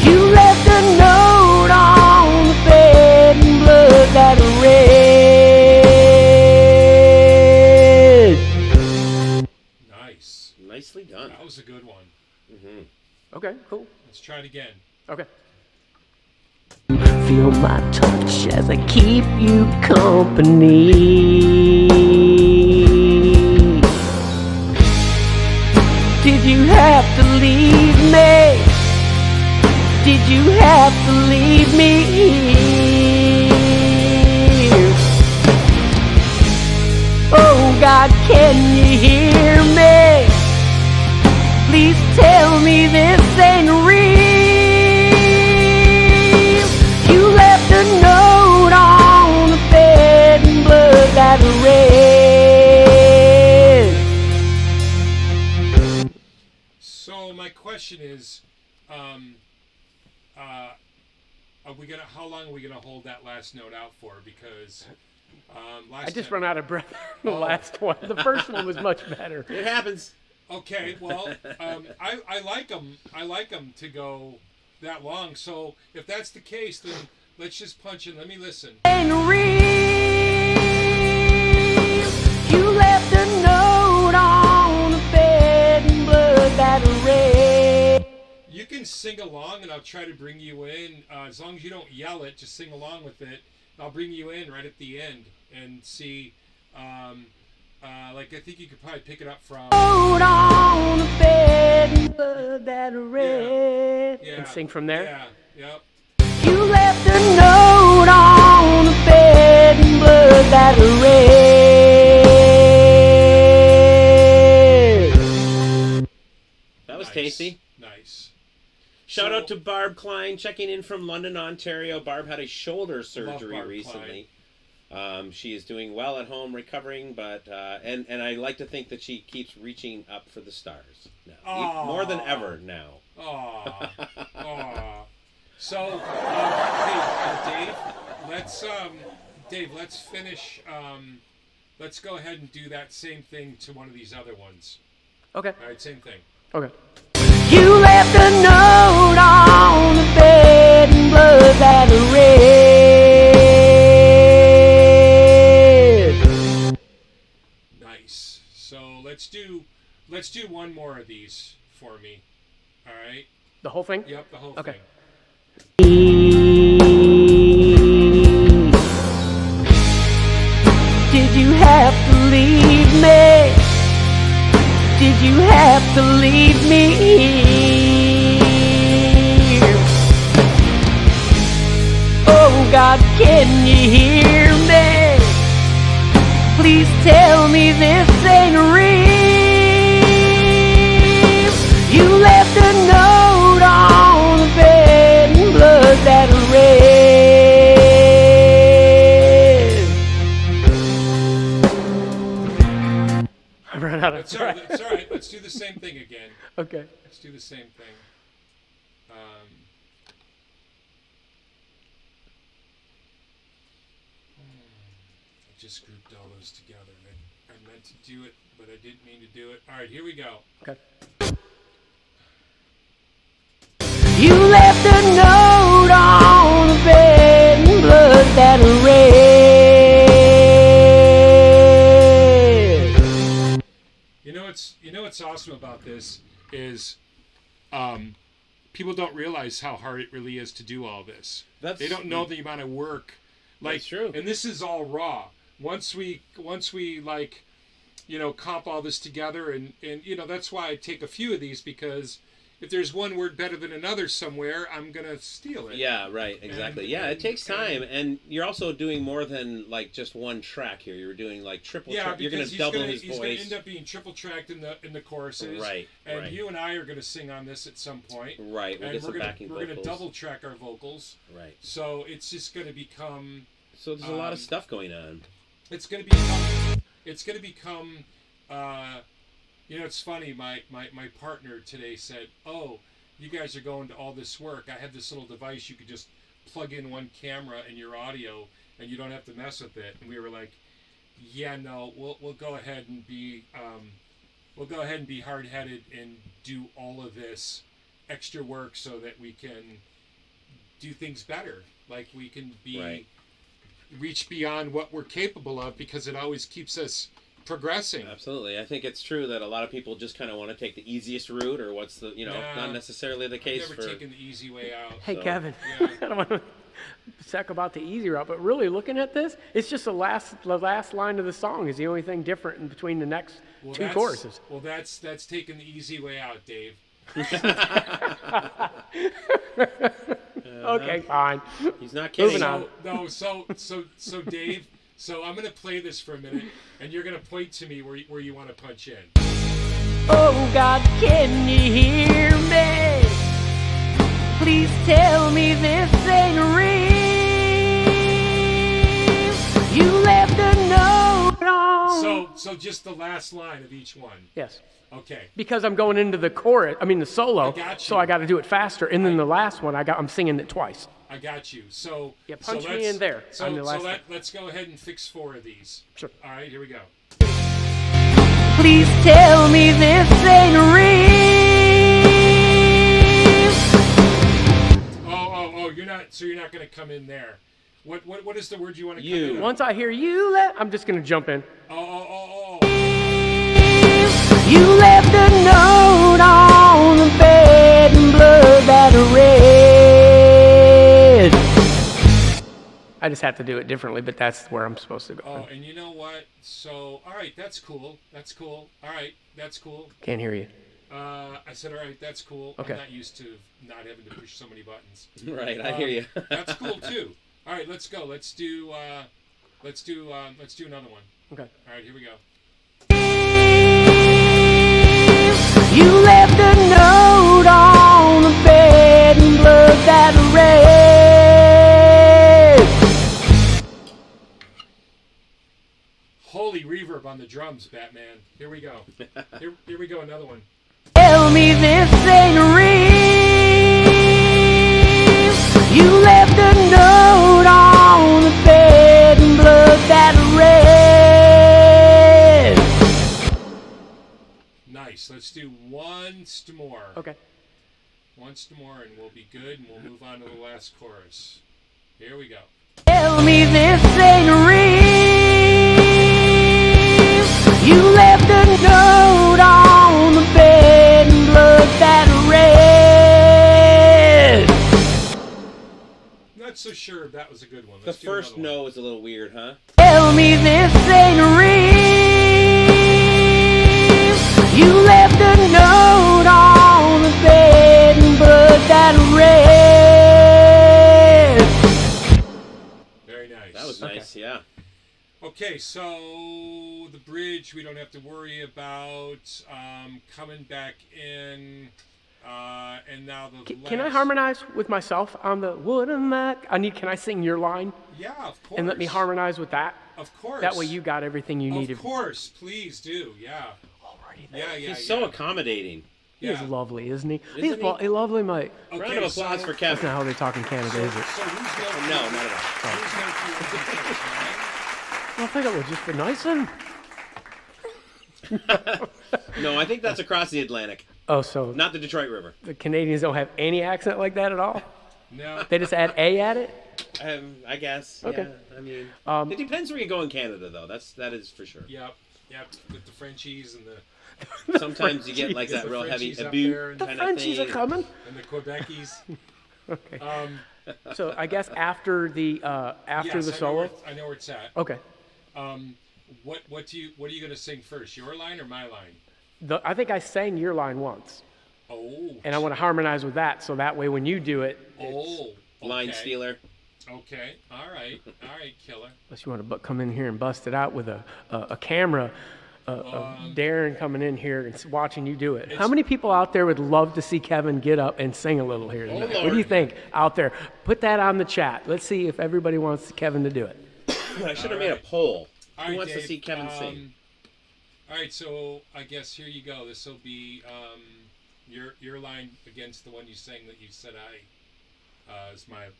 You left a note on the bed in blood that red. Nice. Nicely done. That was a good one. Okay, cool. Let's try it again. Okay. Feel my touch as I keep you company. Did you have to leave me? Did you have to leave me? Oh God, can you hear me? Please tell me this ain't real. You left a note on the bed in blood that red. So my question is, are we gonna? How long are we gonna hold that last note out for? Because last I just time- run out of breath on the last one. The first one was much better. It happens. Okay, well, I like them. I like them to go that long. So if that's the case, then let's just punch in. Let me listen. Ain't real. You left a note on the bed in blood that red. You can sing along, and I'll try to bring you in. As long as you don't yell it, just sing along with it. I'll bring you in right at the end and see. Like I think you could probably pick it up from. Note on the bed in blood that red. Yeah. And sing from there? Yeah. Yep. You left a note on the bed in blood that red. That was Nice. tasty. Nice. Shout So- out to Barb Klein checking in from London, Ontario. Barb had a shoulder Love surgery Barb recently. She is doing well at home, recovering, but and I like to think that she keeps reaching up for the stars now, more than ever now. Aw. Aw. So, hey, Dave, let's finish. Let's go ahead and do that same thing to one of these other ones. Okay. All right, same thing. Okay. You left a note on the bed in blood that red. Nice. So let's do one more of these for me. All right. The whole thing? Yep, the whole Okay. thing. Did you have to leave me? Did you have to leave me? Oh God, can you hear me? Please tell me this ain't real. You left a note on the bed in blood that red. I ran out of That's all right. breath. That's all right. Let's do the same thing again. Okay. Let's do the same thing. just grouped all those together. I meant to do it, but I didn't mean to do it. All right, here we go. Okay. You left a note on the bed in blood that red. You know what's awesome about this is, people don't realize how hard it really is to do all this. They don't know the amount of work. Like, That's true. And this is all raw. Once we like, comp all this together, and that's why I take a few of these, because if there's one word better than another somewhere, I'm gonna steal it. Yeah, right, exactly. It takes time, and you're also doing more than like just one track here. You're doing like triple. Yeah, track. You're gonna because double he's his gonna voice. end up being triple tracked in the choruses. Right, And right. you and I are gonna sing on this at some point. Right, we'll And get some backing we're gonna vocals. double track our vocals. Right. So it's just gonna become. So there's a lot of stuff going on. It's gonna become. It's funny. My partner today said, "Oh, you guys are going to all this work. I have this little device you could just plug in one camera and your audio, and you don't have to mess with it." And we were like, "Yeah, no, we'll go ahead and be hard-headed and do all of this extra work so that we can do things better. Like we can reach beyond what we're capable of, because it always keeps us progressing." Absolutely. I think it's true that a lot of people just kind of want to take the easiest route, or what's the, not necessarily the case I've for. never taken the easy way out. Hey, Kevin. Yeah. I don't want to talk about the easy route, but really looking at this, it's just the last line of the song is the only thing different in between the next two choruses. Well, that's taking the easy way out, Dave. Okay, fine. He's not kidding. Moving on. So Dave. So I'm gonna play this for a minute, and you're gonna point to me where you want to punch in. Oh God, can you hear me? Please tell me this ain't real. You left a note on. So just the last line of each one. Yes. Okay. Because I'm going into the chorus, the solo, I got you. so I got to do it faster. And then the last one, I'm singing it twice. I got you. So Yeah, punch me in there So, on the last one. let's go ahead and fix 4 of these. Sure. All right, here we go. Please tell me this ain't real. Oh, you're not gonna come in there. What is the word you want to come in on? Once I hear you, I'm just going to jump in. Oh. You left a note on the bed in blood that red. I just have to do it differently, but that's where I'm supposed to go. Oh, and you know what? So, all right, that's cool. All right, that's cool. Can't hear you. I said, all right, that's cool. Okay. I'm not used to not having to push so many buttons. Right, I hear you. That's cool too. All right, let's go. Let's do another one. Okay. All right, here we go. You left a note on the bed in blood that red. Holy reverb on the drums, Batman. Here we go. Here we go, another one. Tell me this ain't real. You left a note on the bed in blood that red. Nice. Let's do once more. Okay. Once more, and we'll be good, and we'll move on to the last chorus. Here we go. Tell me this ain't real. You left a note on the bed in blood that red. Not so sure if that was a good one. The Let's do first another one. no is a little weird, huh? Tell me this ain't real. You left a note on the bed in blood that red. Very nice. That was nice, yeah. Okay, so the bridge we don't have to worry about. Coming back in, and now the Can I last- harmonize with myself on the wooden neck? Can I sing your line Yeah, of course. and let me harmonize with that? Of course. That way you got everything you needed. Of course, please do. Yeah. Alrighty then. Yeah. He's so accommodating. He is Yeah. lovely, isn't he? Isn't He's he? lovely, mate. Okay, Round of applause so- for That's Kevin. not how they talk in Canada, So is it? who's going? No, not at all. Who's going to? I think it would just be nice then. No, I think that's across the Atlantic, Oh, so not the Detroit River. the Canadians don't have any accent like that at all? No. They just add A at it? I guess. Okay. Yeah, I mean, it depends where you go in Canada, though. That is for sure. Yep. With the Frenchies and the Sometimes you get like that The real heavy Frenchies up abuse there and The kind of Frenchies are thing. coming. and the Quebecies. Okay. So I guess after the yes, solo. I know where it's at. Okay. What are you going to sing first? Your line or my line? I think I sang your line once, Oh. and I want to harmonize with that, so that way when you do it, Oh. Line okay. stealer. Okay. All right, killer. unless you want to come in here and bust it out with a camera, Darren coming in here and watching you do it. How many people out there would love to see Kevin get up and sing a little here tonight? What do you Lord. think out there? Put that on the chat. Let's see if everybody wants Kevin to do it. I should have made a poll. All Who right, wants to Dave, see Kevin sing? All right, so I guess here you go. This will be your line against the one you sang that you said is mine.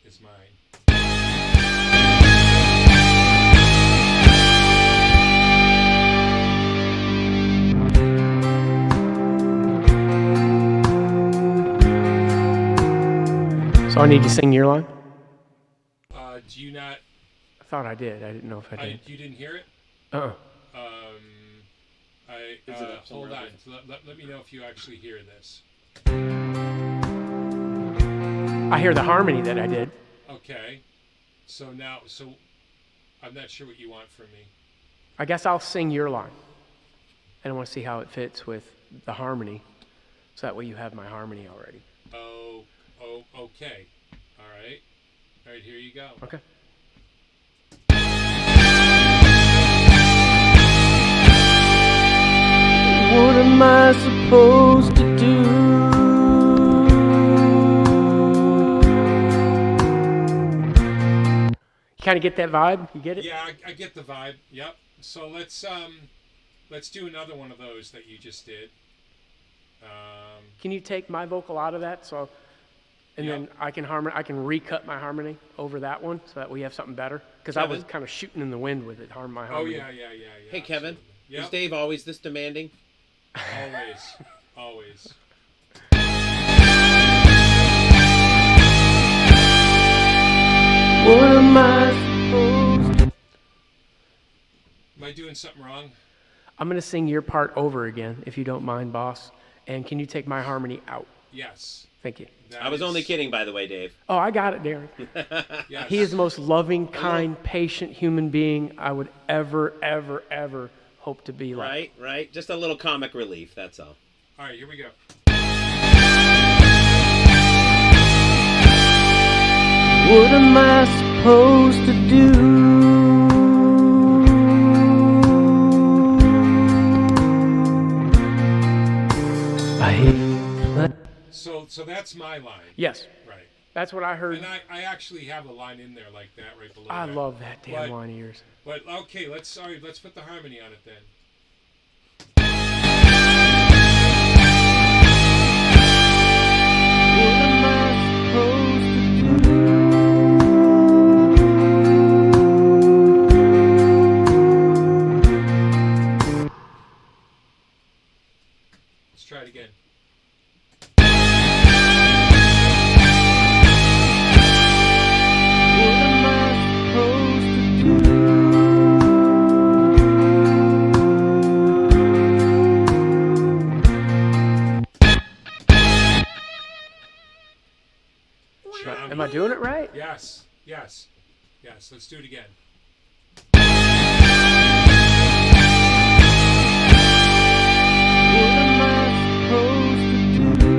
So I need to sing your line? Do you not? I thought I did. I didn't know if I did. You didn't hear it? Uh-uh. Is it up Hold somewhere on. else? Let me know if you actually hear this. I hear the harmony that I did. Okay. So I'm not sure what you want from me. I guess I'll sing your line. And I want to see how it fits with the harmony. So that way you have my harmony already. Okay. All right. All right, here you go. Okay. What am I supposed to do? You kind of get that vibe? You get it? Yeah, I get the vibe. Yep. So let's do another one of those that you just did. Can you take my vocal out of that and then I can recut my harmony over that one so that we have something better? Because I was Kevin? kind of shooting in the wind with it, my Oh harmony. yeah. Hey, Kevin. absolutely. Yep. Is Dave always this demanding? Always. What am I supposed to? Am I doing something wrong? I'm going to sing your part over again, if you don't mind, boss. And can you take my harmony out? Yes. Thank you. That I was is- only kidding, by the way, Dave. Oh, I got it, Darren. Yes. He is the most loving, kind, patient human being I would ever, ever, ever hope to be like. Right. Just a little comic relief, that's all. All right, here we go. What am I supposed to do? I hate play. So that's my line. Yes, Right. that's what I heard. And I actually have a line in there like that right below I that. love that damn But- line of yours. But okay, let's put the harmony on it then. What am I supposed to do? Let's try it again. What am I supposed to Am I doing it right? Yes. Let's do it again. What am I supposed to do?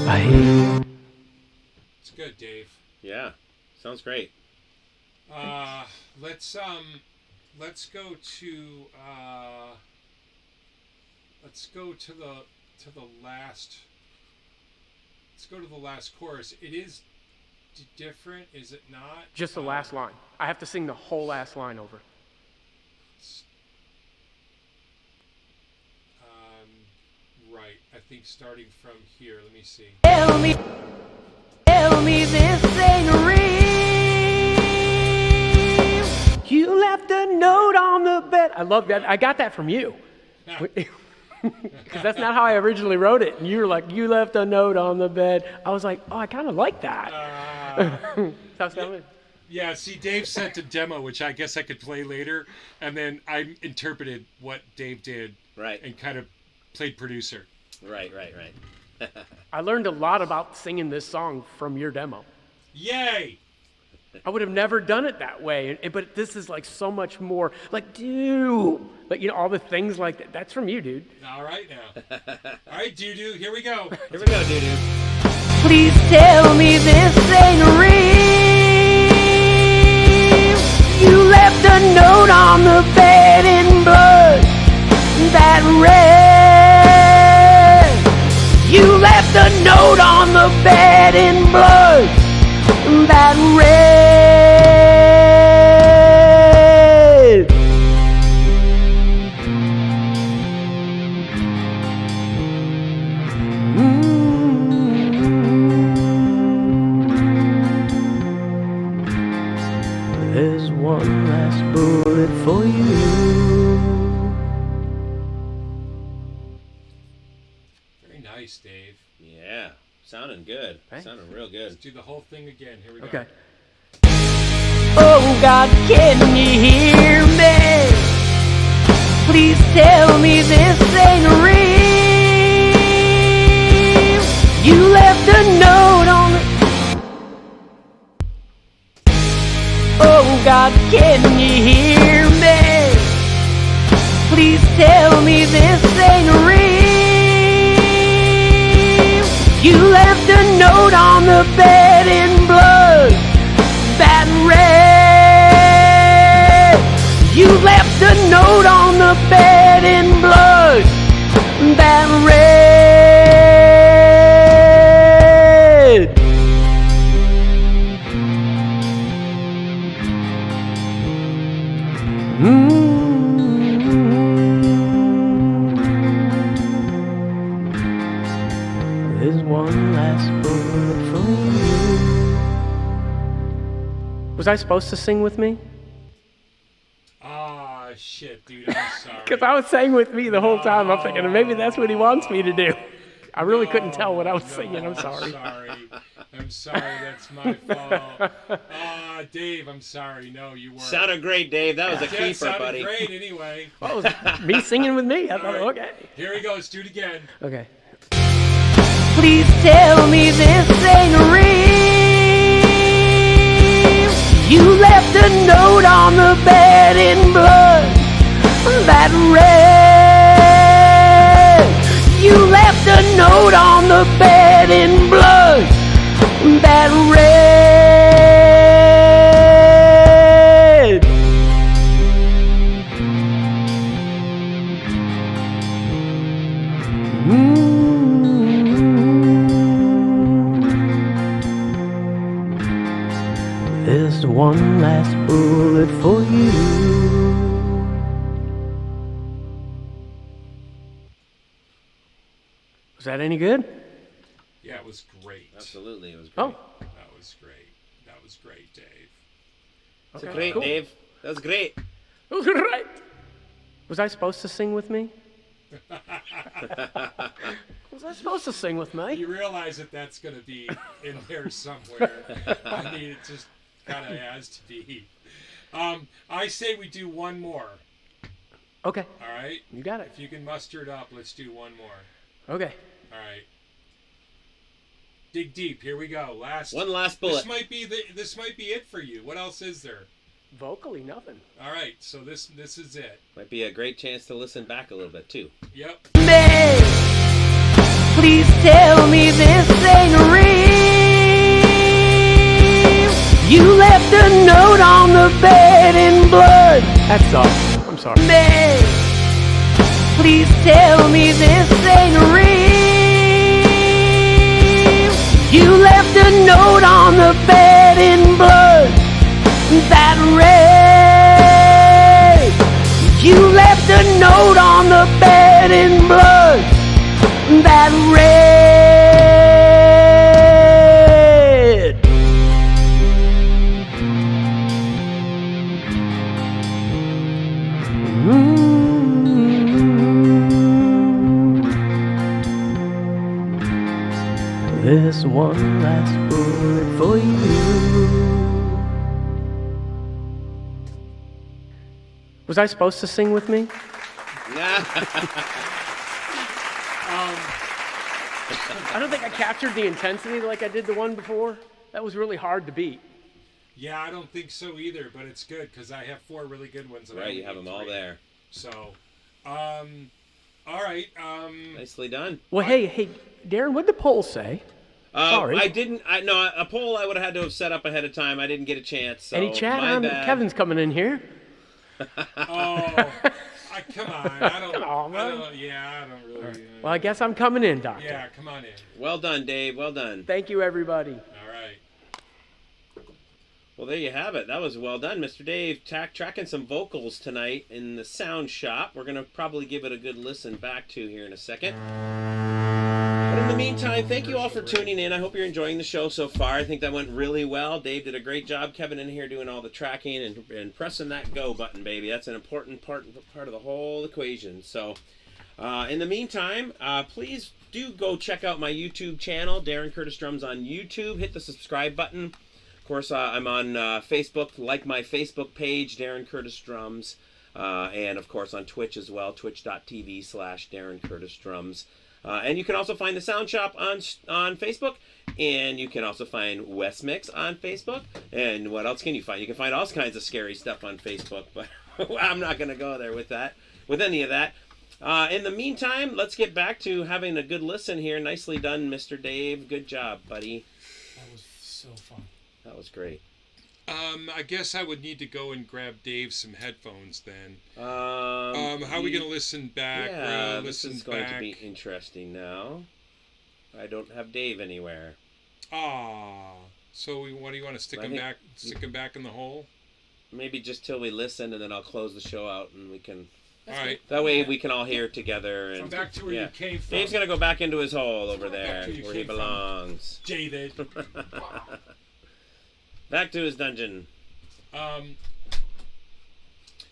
I hate. It's good, Dave. Yeah, sounds great. Let's go to the last. Let's go to the last chorus. It is different, is it not? Just the last line. I have to sing the whole last line over. Right. right. I think starting from here. Let me see. Tell me this ain't real. You left a note on the bed. I love that. I got that from you. Because that's not how I originally wrote it. And you were like, you left a note on the bed. I was like, oh, I kind of like that. That's how it Yeah, see, Dave sent a demo, which I guess I could play later, and then I interpreted what Dave did, Right. and kind of played producer. Right. I learned a lot about singing this song from your demo. Yay! I would have never done it that way, but this is like so much more like, dude, like, you know, all the things like that. That's from you, dude. All right now. All right, doo-doo, here we go. Here we go, dude. Please tell me this ain't real. You left a note on the bed in blood that read. You left a note on the bed in blood that read. There's one last bullet for you. Very nice, Dave. Yeah. Sounding good. Thanks. Sounding real good. Do the whole thing again. Here we go. Okay. Oh God, can you hear me? Please tell me this ain't real. You left a note on the... Oh God, can you hear me? Please tell me this ain't real. You left a note on the bed in blood that read. You left a note on the bed in blood that read. There's one last bullet for you. Was I supposed to sing with me? Ah, shit, dude, I'm sorry. Because I was saying with me the whole time. I'm thinking maybe that's what he wants me to do. I really couldn't tell what I was singing. I'm sorry. I'm sorry, that's my fault. Ah, Dave, I'm sorry. No, you weren't. Sounded great, Dave. That was a Yeah, it keeper, sounded buddy. great anyway. What was me singing with me? I thought, All right. okay. Here he goes. Do it again. Okay. Please tell me this ain't real. You left a note on the bed in blood that read. You left a note on the bed in blood that read. There's one last bullet for you. Was that any good? Yeah, it was great. Absolutely. It was great. Oh, That was great. That was great, Dave. That's okay, great, cool. Dave. That was great. It was right. Was I supposed to sing with me? Was I supposed to sing with me? You realize that that's going to be in there somewhere. I mean, it just kind of has to be. I say we do one more. Okay, All right? you got it. If you can muster it up, let's do one more. Okay. All right. Dig deep. Here we go. One last bullet. This might be it for you. What else is there? Vocally, nothing. All right. So this is it. Might be a great chance to listen back a little bit, too. Yep. Me, please tell me this ain't real. You left a note on the bed in blood. That sucks. I'm sorry. Me, please tell me this ain't real. You left a note on the bed in blood that read. You left a note on the bed in blood that red. This one last bullet for you. Was I supposed to sing with me? I don't think I captured the intensity like I did the one before. That was really hard to beat. Yeah, I don't think so either, but it's good because I have 4 really good ones. And I Right, only you have need them all 3. there. So, all right. Nicely done. Well, hey, Darren, what'd the poll say? Sorry. I didn't. No, a poll I would have had to have set up ahead of time. I didn't get a chance. So Any chat? my bad. Kevin's coming in here. Come on. I don't. Come on, man. I don't really. Well, I guess I'm coming in, Doctor. Yeah, come on in. Well done, Dave. Well done. Thank you, everybody. All right. Well, there you have it. That was well done, Mr. Dave. Tracking some vocals tonight in the sound shop. We're going to probably give it a good listen back to here in a second. But in the meantime, thank you all for tuning in. I hope you're enjoying the show so far. I think that went really well. Dave did a great job. Kevin in here doing all the tracking and pressing that go button, baby. That's an important part of the whole equation. So in the meantime, please do go check out my YouTube channel, Darren Curtis Drums on YouTube. Hit the subscribe button. Of course, I'm on Facebook. Like my Facebook page, Darren Curtis Drums. And, of course, on Twitch as well, twitch.tv/Darren Curtis Drums. And you can also find the Sound Shop on Facebook. And you can also find West Mix on Facebook. And what else can you find? You can find all kinds of scary stuff on Facebook. But I'm not going to go there with any of that. In the meantime, let's get back to having a good listen here. Nicely done, Mr. Dave. Good job, buddy. That was so fun. That was great. I guess I would need to go and grab Dave some headphones then. How are we going to listen back? Yeah, Listen this is going back. to be interesting now. I don't have Dave anywhere. So what do you want to stick him back? Stick him back in the hole? Maybe just till we listen, and then I'll close the show out, and we can. All right. That way we can all hear it together. And Come back to where you came from. Dave's gonna go back into his hole over there, to where you where he came from. belongs. David. Back to his dungeon. Um,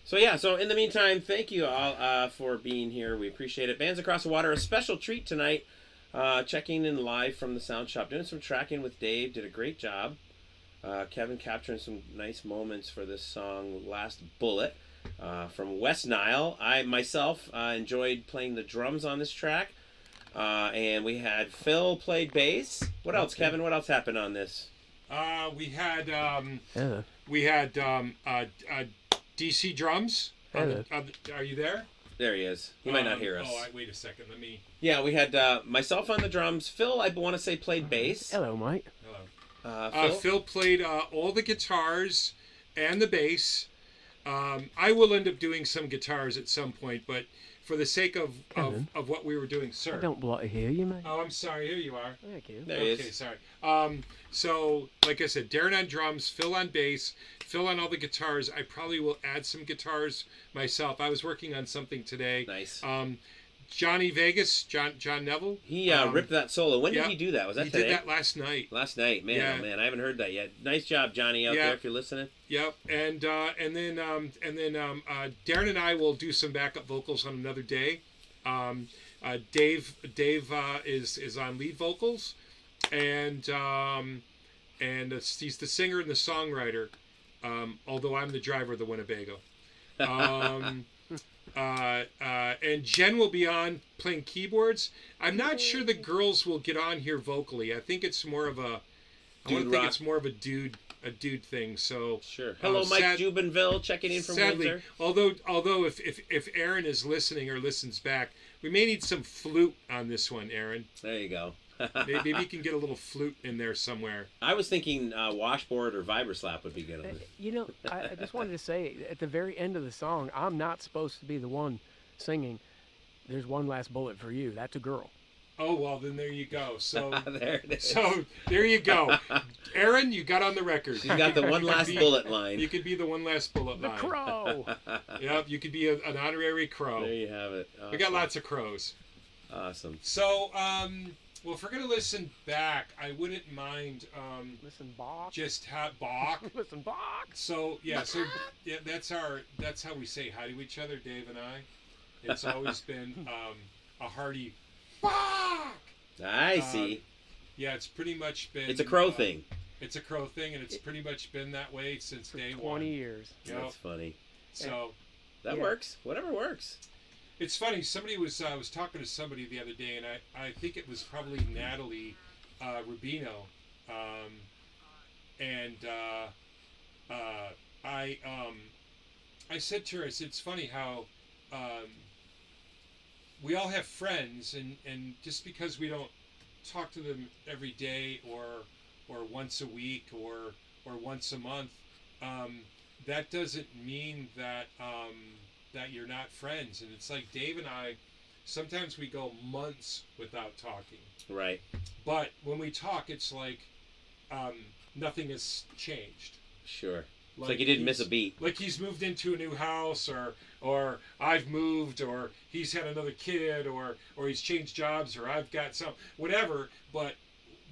So in the meantime, thank you all for being here. We appreciate it. Bands Across the Water, a special treat tonight. Checking in live from the Sound Shop, doing some tracking with Dave. Did a great job. Kevin capturing some nice moments for this song, Last Bullet, from Wesnile. I myself enjoyed playing the drums on this track. And we had Phil played bass. What else, Kevin? What else happened on this? we had DC drums. Hello. Are you there? There he is. He might not hear us. Wait a second. Let me. Yeah, we had myself on the drums. Phil, I want to say, played bass. Hello, Mike. Hello. Phil played all the guitars and the bass. I will end up doing some guitars at some point, but for the sake of what we were doing, sir. I don't bloody hear you, mate. Oh, I'm sorry. Here you are. Thank you. There he Okay, is. sorry. So, like I said, Darren on drums, Phil on bass, Phil on all the guitars. I probably will add some guitars myself. I was working on something today. Nice. Johnny Vegas, John Neville. He ripped that solo. When did yeah, he do that? Was that he today? did that last night. Last night, man. Yeah. Oh man, I haven't heard that yet. Nice job, Johnny, out Yeah. there if you're listening. Yep, and then Darren and I will do some backup vocals on another day. Dave is on lead vocals, and he's the singer and the songwriter. Although I'm the driver of the Winnebago. And Jen will be on playing keyboards. I'm not sure the girls will get on here vocally. I think it's more of a it's more of a dude thing. So Sure. Hello, Mike Jubinville, checking in from sadly, Windsor. although if Aaron is listening or listens back, we may need some flute on this one, Aaron. There you go. Maybe you can get a little flute in there somewhere. I was thinking washboard or vibroslap would be good. On this. You know, I just wanted to say, at the very end of the song, I'm not supposed to be the one singing. There's one last bullet for you. That's a girl. Oh, well, then there you go. So There it is. So there you go. Aaron, you got on the record. You got the one last bullet line. You could be the one last bullet The line. crow. Yep, you could be an honorary crow. There you have it. We got Awesome. lots of crows. Awesome. So, well, if we're gonna listen back, I wouldn't mind Listen, Bach. just have Bach. Listen, Bach. So yeah, that's how we say hi to each other, Dave and I. It's always been a hearty Bach. I see. Yeah, it's pretty much been. It's a crow thing. It's a crow thing, and it's pretty much been that way since For day 20 one. years. You know? That's funny. So That Yeah. works. Whatever works. it's funny. Somebody was I was talking to somebody the other day, and I think it was probably Natalie Rubino, and I said to her, I said, it's funny how we all have friends, and just because we don't talk to them every day or once a week or once a month, that doesn't mean that that you're not friends. And it's like Dave and I, sometimes we go months without talking, Right. but when we talk, it's like nothing has changed. Sure. It's like you didn't miss a beat. Like he's moved into a new house, or I've moved, or he's had another kid, or he's changed jobs, or I've got some whatever. But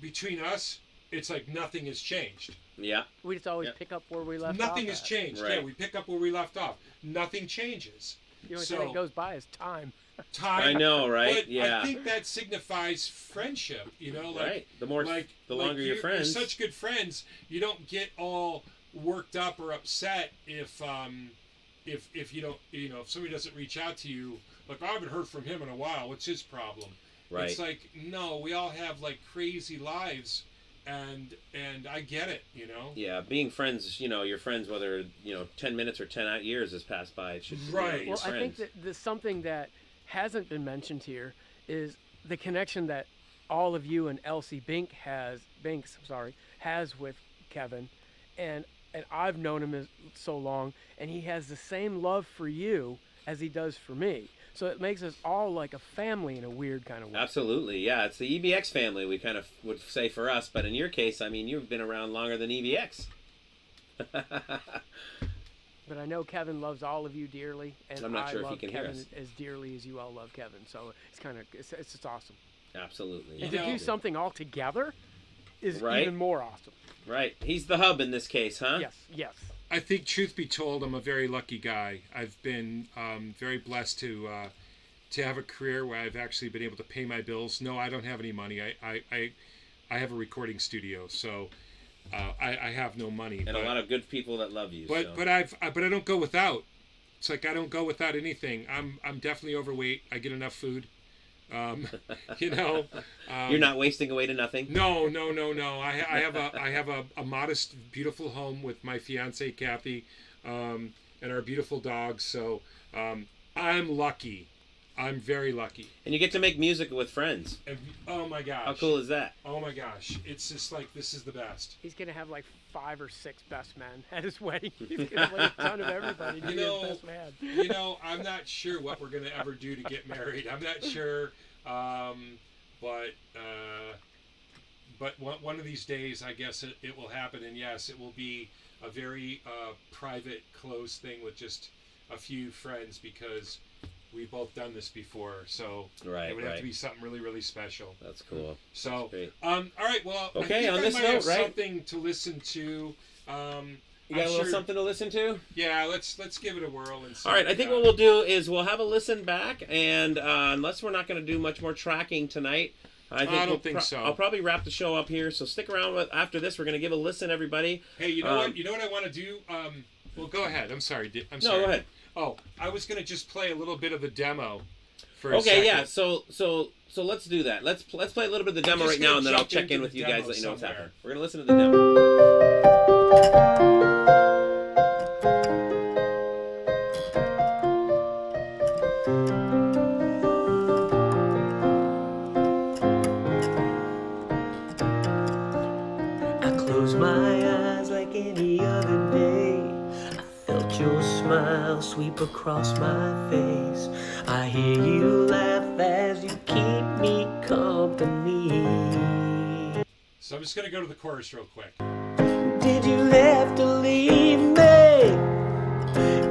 between us, it's like nothing has changed. Yeah. We just always pick up where we left Nothing off has at. changed. Right. Yeah, we pick up where we left off. Nothing changes. The only So- thing that goes by is time. Time. I know, right? But Yeah. I think that signifies friendship. You know, like Right. The more, like the longer you're friends. You're such good friends. You don't get all worked up or upset if you don't, if somebody doesn't reach out to you. Like, I haven't heard from him in a while. What's his problem? Right. It's like, no, we all have like crazy lives, and I get it. Yeah, being friends, you're friends whether, 10 minutes or 10 years has passed by. It should, Right. you're Well, I think friends. that there's something that hasn't been mentioned here is the connection that all of you and Elsie Binks has with Kevin, and I've known him so long, and he has the same love for you as he does for me. So it makes us all like a family in a weird kind of way. Absolutely, yeah. It's the EBX family, we kind of would say for us, but in your case, I mean, you've been around longer than EBX. But I know Kevin loves all of you dearly, and I'm not I sure if he love can hear Kevin us. as dearly as you all love Kevin. So it's just awesome. Absolutely. And You to know- do something all together is Right. even more awesome. Right. He's the hub in this case, huh? Yes. I think, truth be told, I'm a very lucky guy. I've been very blessed to have a career where I've actually been able to pay my bills. No, I don't have any money. I have a recording studio, so I have no money. And a lot of good people that love you. But so. but I don't go without. It's like I don't go without anything. I'm definitely overweight. I get enough food. You're not wasting away to nothing. No. I have a modest, beautiful home with my fiance Kathy, and our beautiful dogs. So I'm lucky. I'm very lucky. And you get to make music with friends. And, oh my gosh! How cool is that? Oh my gosh! It's just like this is the best. He's gonna have like 5 or 6 best men at his wedding. He's gonna have like a ton of everybody to be his best man. I'm not sure what we're gonna ever do to get married. I'm not sure, but one of these days, I guess it will happen. And yes, it will be a very private, close thing with just a few friends because we've both done this before. So Right, it would have right. to be something really, really special. That's cool. So, great. all right. Well, Okay, I think on I this might note, have right? something to listen to. You got I'm a little sure- something to listen to? Yeah, let's give it a whirl and see. All right, I think what we'll do is we'll have a listen back, and unless we're not going to do much more tracking tonight, I don't think so. I'll probably wrap the show up here. So stick around after this. We're going to give a listen, everybody. Hey, you know what? You know what I want to do? Well, go ahead. I'm sorry. I'm sorry. No, go ahead. Oh, I was going to just play a little bit of the demo. For a Okay, second. yeah. So let's do that. Let's play a little bit of the demo just right now, gonna and then I'll jump check into in the with you guys, demo let you know what's somewhere. happening. We're going to listen to the demo. I close my eyes like any other day. I felt your smile sweep across my face. I hear you laugh as you keep me company. So I'm just going to go to the chorus real quick. Did you have to leave me?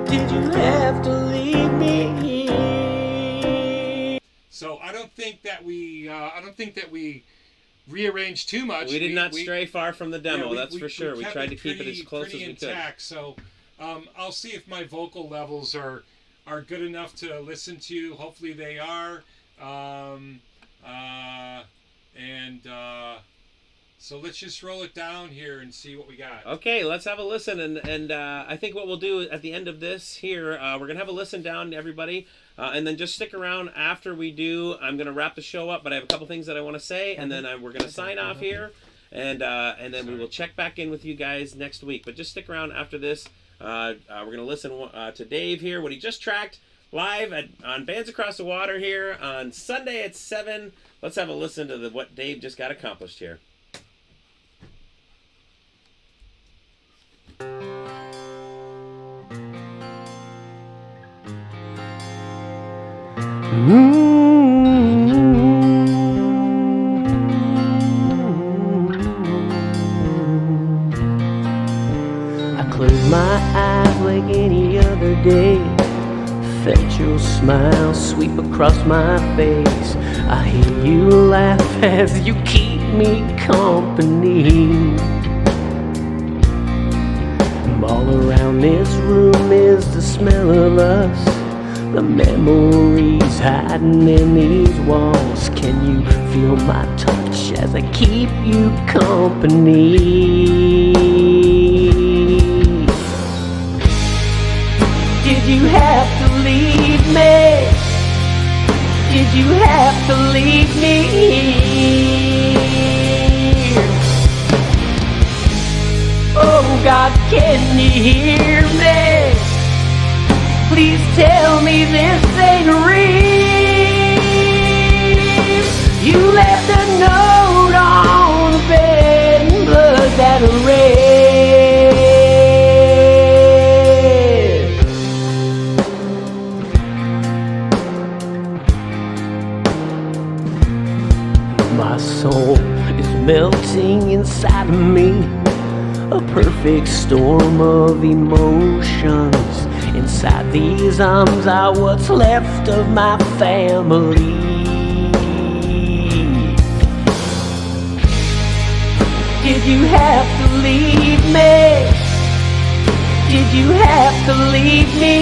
Did you have to leave me? So I don't think that we rearranged too much. We did not stray far from the demo, yeah, that's for sure. We kept tried to keep it pretty- as close as pretty we could. intact. So I'll see if my vocal levels are good enough to listen to. Hopefully they are. So let's just roll it down here and see what we got. Okay, let's have a listen, and I think what we'll do at the end of this here, we're gonna have a listen down, everybody, and then just stick around after we do. I'm gonna wrap the show up, but I have a couple things that I want to say, and then we're gonna sign off here, and then we will check back in with you guys next week. But just stick around after this. We're gonna listen to Dave here, what he just tracked live on Bands Across the Water here on Sunday at 7. Let's have a listen to what Dave just got accomplished here. I close my eyes like any other day. Felt your smile sweep across my face. I hear you laugh as you keep me company. All around this room is the smell of us, the memories hiding in these walls. Can you feel my touch as I keep you company? Did you have to leave me? Did you have to leave me? Oh God, can you hear me? Please tell me this ain't real. You left a note on the bed in blood that I read. My soul is melting inside of me, a perfect storm of emotions. Inside these arms are what's left of my family. Did you have to leave me? Did you have to leave me?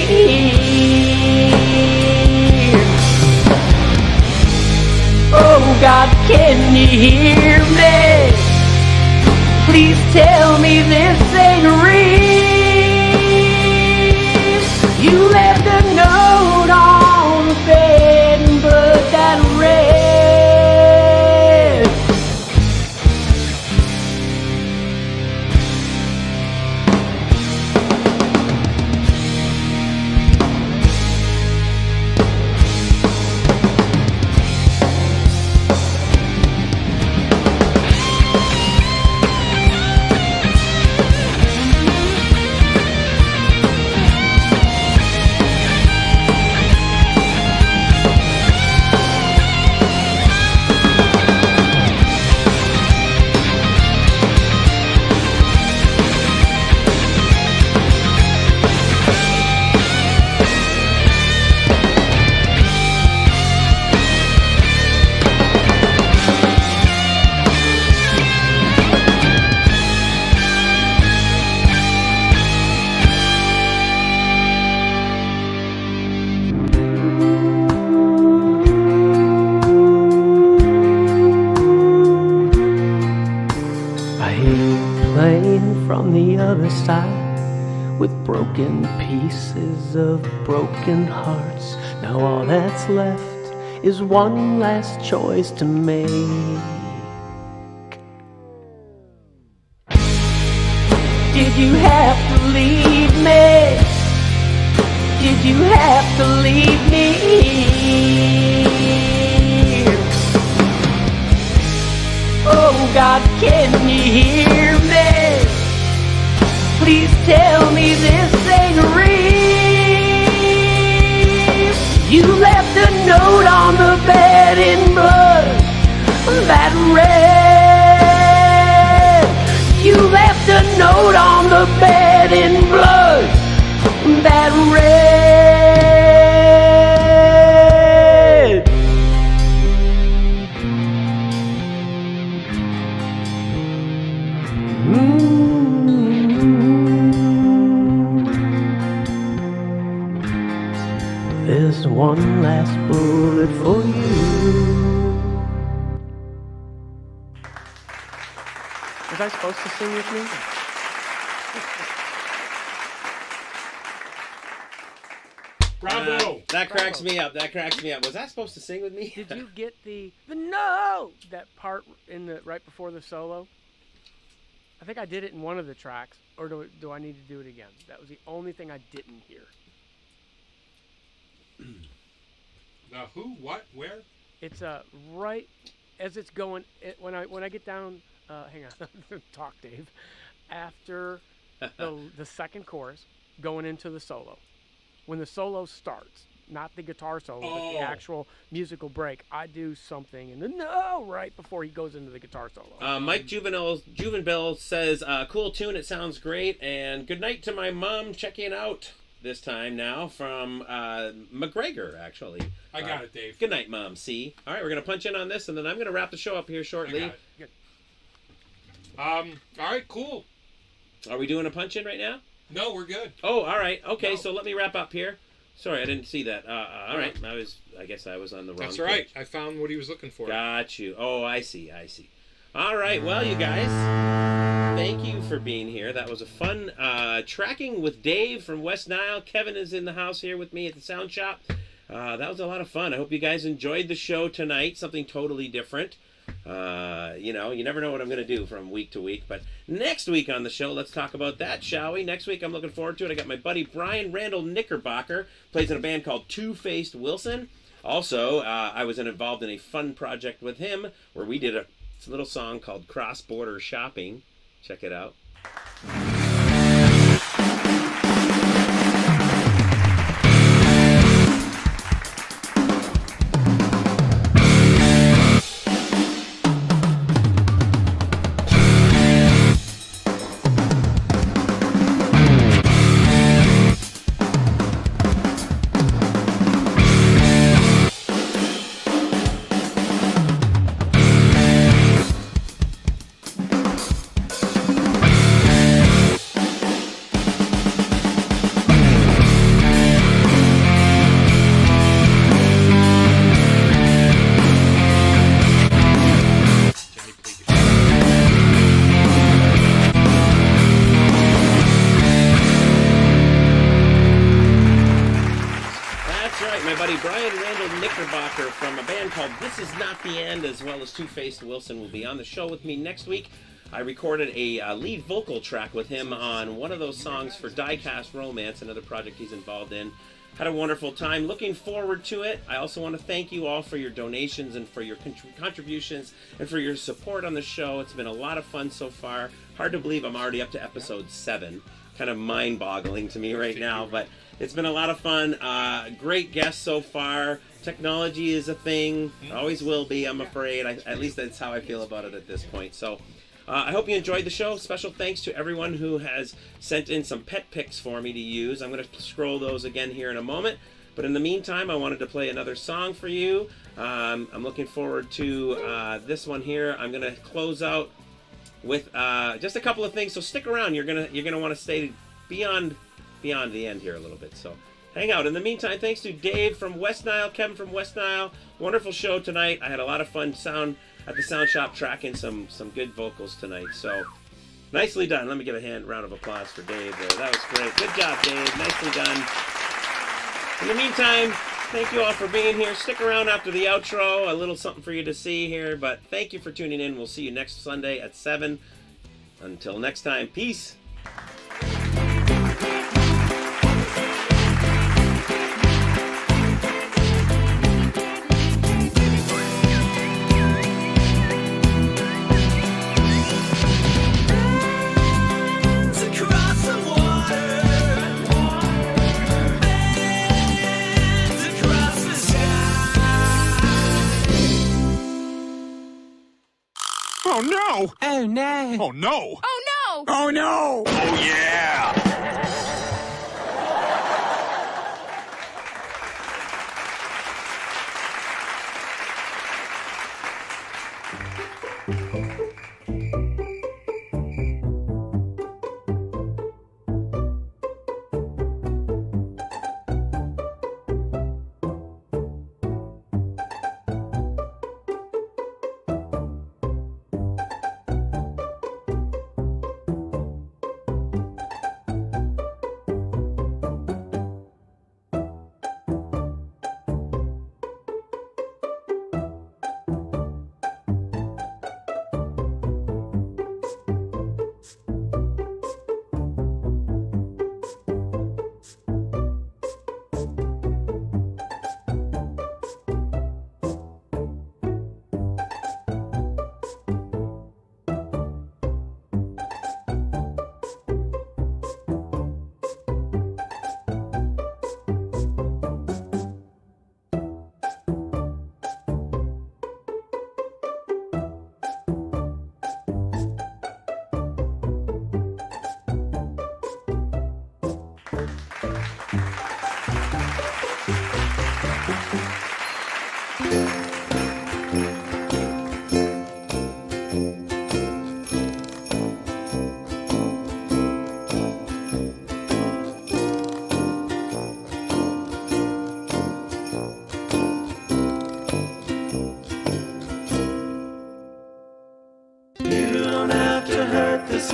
Oh God, can you hear me? Please tell me this ain't real. You left a note on the bed in blood that I read. From the other side, with broken pieces of broken hearts. Now all that's left is one last choice to make. Did you have to leave me? Did you have to leave me? Oh God, can you hear me? Please tell me this ain't real. You left a note on the bed in blood that read. You left a note on the bed in blood that read. Was I supposed to sing with me? Bravo! That cracks me up. That cracks me up. Was I supposed to sing with me? Did you get the no, that part in the right before the solo? I think I did it in one of the tracks, or do I need to do it again? That was the only thing I didn't hear. Who? What? Where? It's right as it's going. When I get down, hang on, talk, Dave. After the second chorus, going into the solo, when the solo starts, not the guitar solo, but the actual musical break, I do something in the no right before he goes into the guitar solo. Mike Juvenile says, cool tune, it sounds great, and good night to my mom checking out this time now from McGregor, actually. I got it, Dave. Good night, Mom C. All right, we're going to punch in on this, and then I'm going to wrap the show up here shortly. I got it. Good. All right, cool. Are we doing a punch in right now? No, we're good. Oh, all right. Okay, No. So let me wrap up here. Sorry, I didn't see that. All right, I guess I was on the wrong That's all right. page. I found what he was looking for. Got you. Oh, I see. All right, well, you guys, thank you for being here. That was a fun tracking with Dave from Wesnile. Kevin is in the house here with me at the Sound Shop. That was a lot of fun. I hope you guys enjoyed the show tonight. Something totally different. You never know what I'm going to do from week to week. But next week on the show, let's talk about that, shall we? Next week, I'm looking forward to it. I got my buddy Brian Randall Knickerbocker, plays in a band called Two-Faced Wilson. Also, I was involved in a fun project with him where we did a little song called Cross Border Shopping. Check it out. From a band called This Is Not the End, as well as Two-Faced Wilson will be on the show with me next week. I recorded a lead vocal track with him on one of those songs for Diecast Romance, another project he's involved in. Had a wonderful time. Looking forward to it. I also want to thank you all for your donations and for your contributions and for your support on the show. It's been a lot of fun so far. Hard to believe I'm already up to episode 7. Kind of mind-boggling to me right now, but it's been a lot of fun. Great guests so far. Technology is a thing. Always will be, I'm afraid. At least that's how I feel about it at this point. So I hope you enjoyed the show. Special thanks to everyone who has sent in some pet pics for me to use. I'm going to scroll those again here in a moment. But in the meantime, I wanted to play another song for you. I'm looking forward to this one here. I'm going to close out with just a couple of things. So stick around. You're gonna want to stay beyond the end here a little bit. So hang out. In the meantime, thanks to Dave from Wesnile, Kevin from Wesnile. Wonderful show tonight. I had a lot of fun at the Sound Shop tracking some good vocals tonight. So nicely done. Let me give a round of applause for Dave there. That was great. Good job, Dave. Nicely done. In the meantime, thank you all for being here. Stick around after the outro. A little something for you to see here. But thank you for tuning in. We'll see you next Sunday at 7. Until next time, peace. Oh no! Oh no! Oh no! Oh no! Oh no! Oh yeah!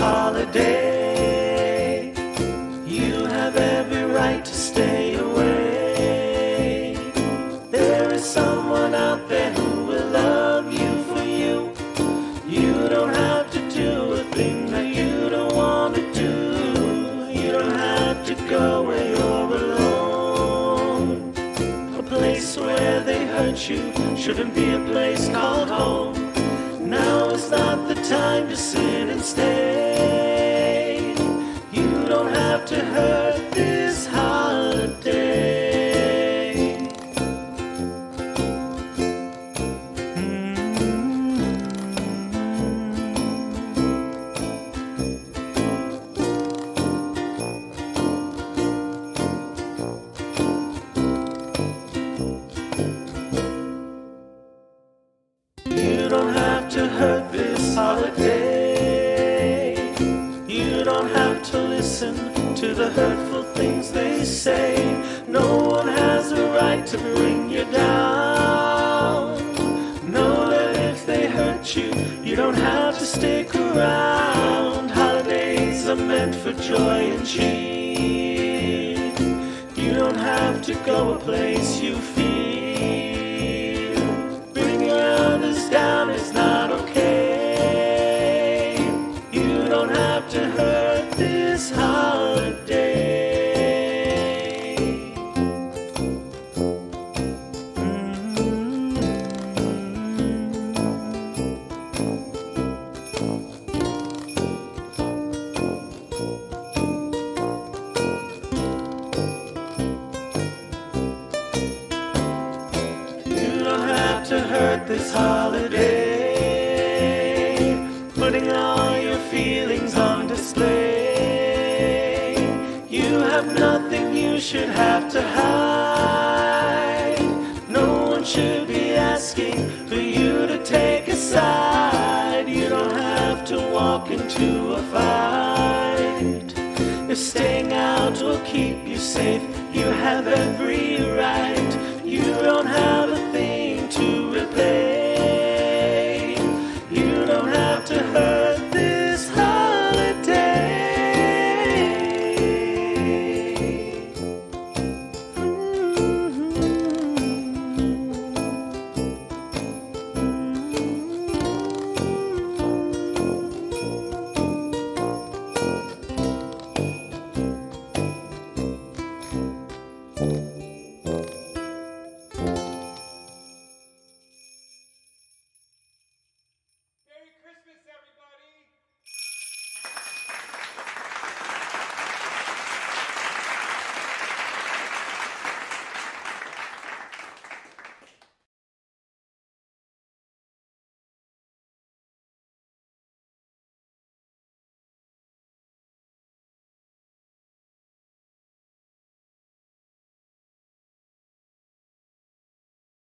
holiday. You have every right to stay away. There is someone out there who will love you for you. You don't have to do a thing that you don't want to do. You don't have to go where you're alone. A place where they hurt you shouldn't be a place called home. Now is not the time to sit and stay. You don't have to hurt this holiday. You don't have to hurt this holiday. You don't have to listen to the hurtful things they say. No one has a right to bring you down. Know that if they hurt you, you don't have to stick around. Holidays are meant for joy and cheer. You don't have to go a place you fear. Bringing others down is not okay. You don't have to hurt this holiday. You don't have to hurt this holiday. Putting all your feelings on display. You have nothing you should have to hide. No one should be asking for you to take a side. You don't have to walk into a fight. If staying out will keep you safe, you have every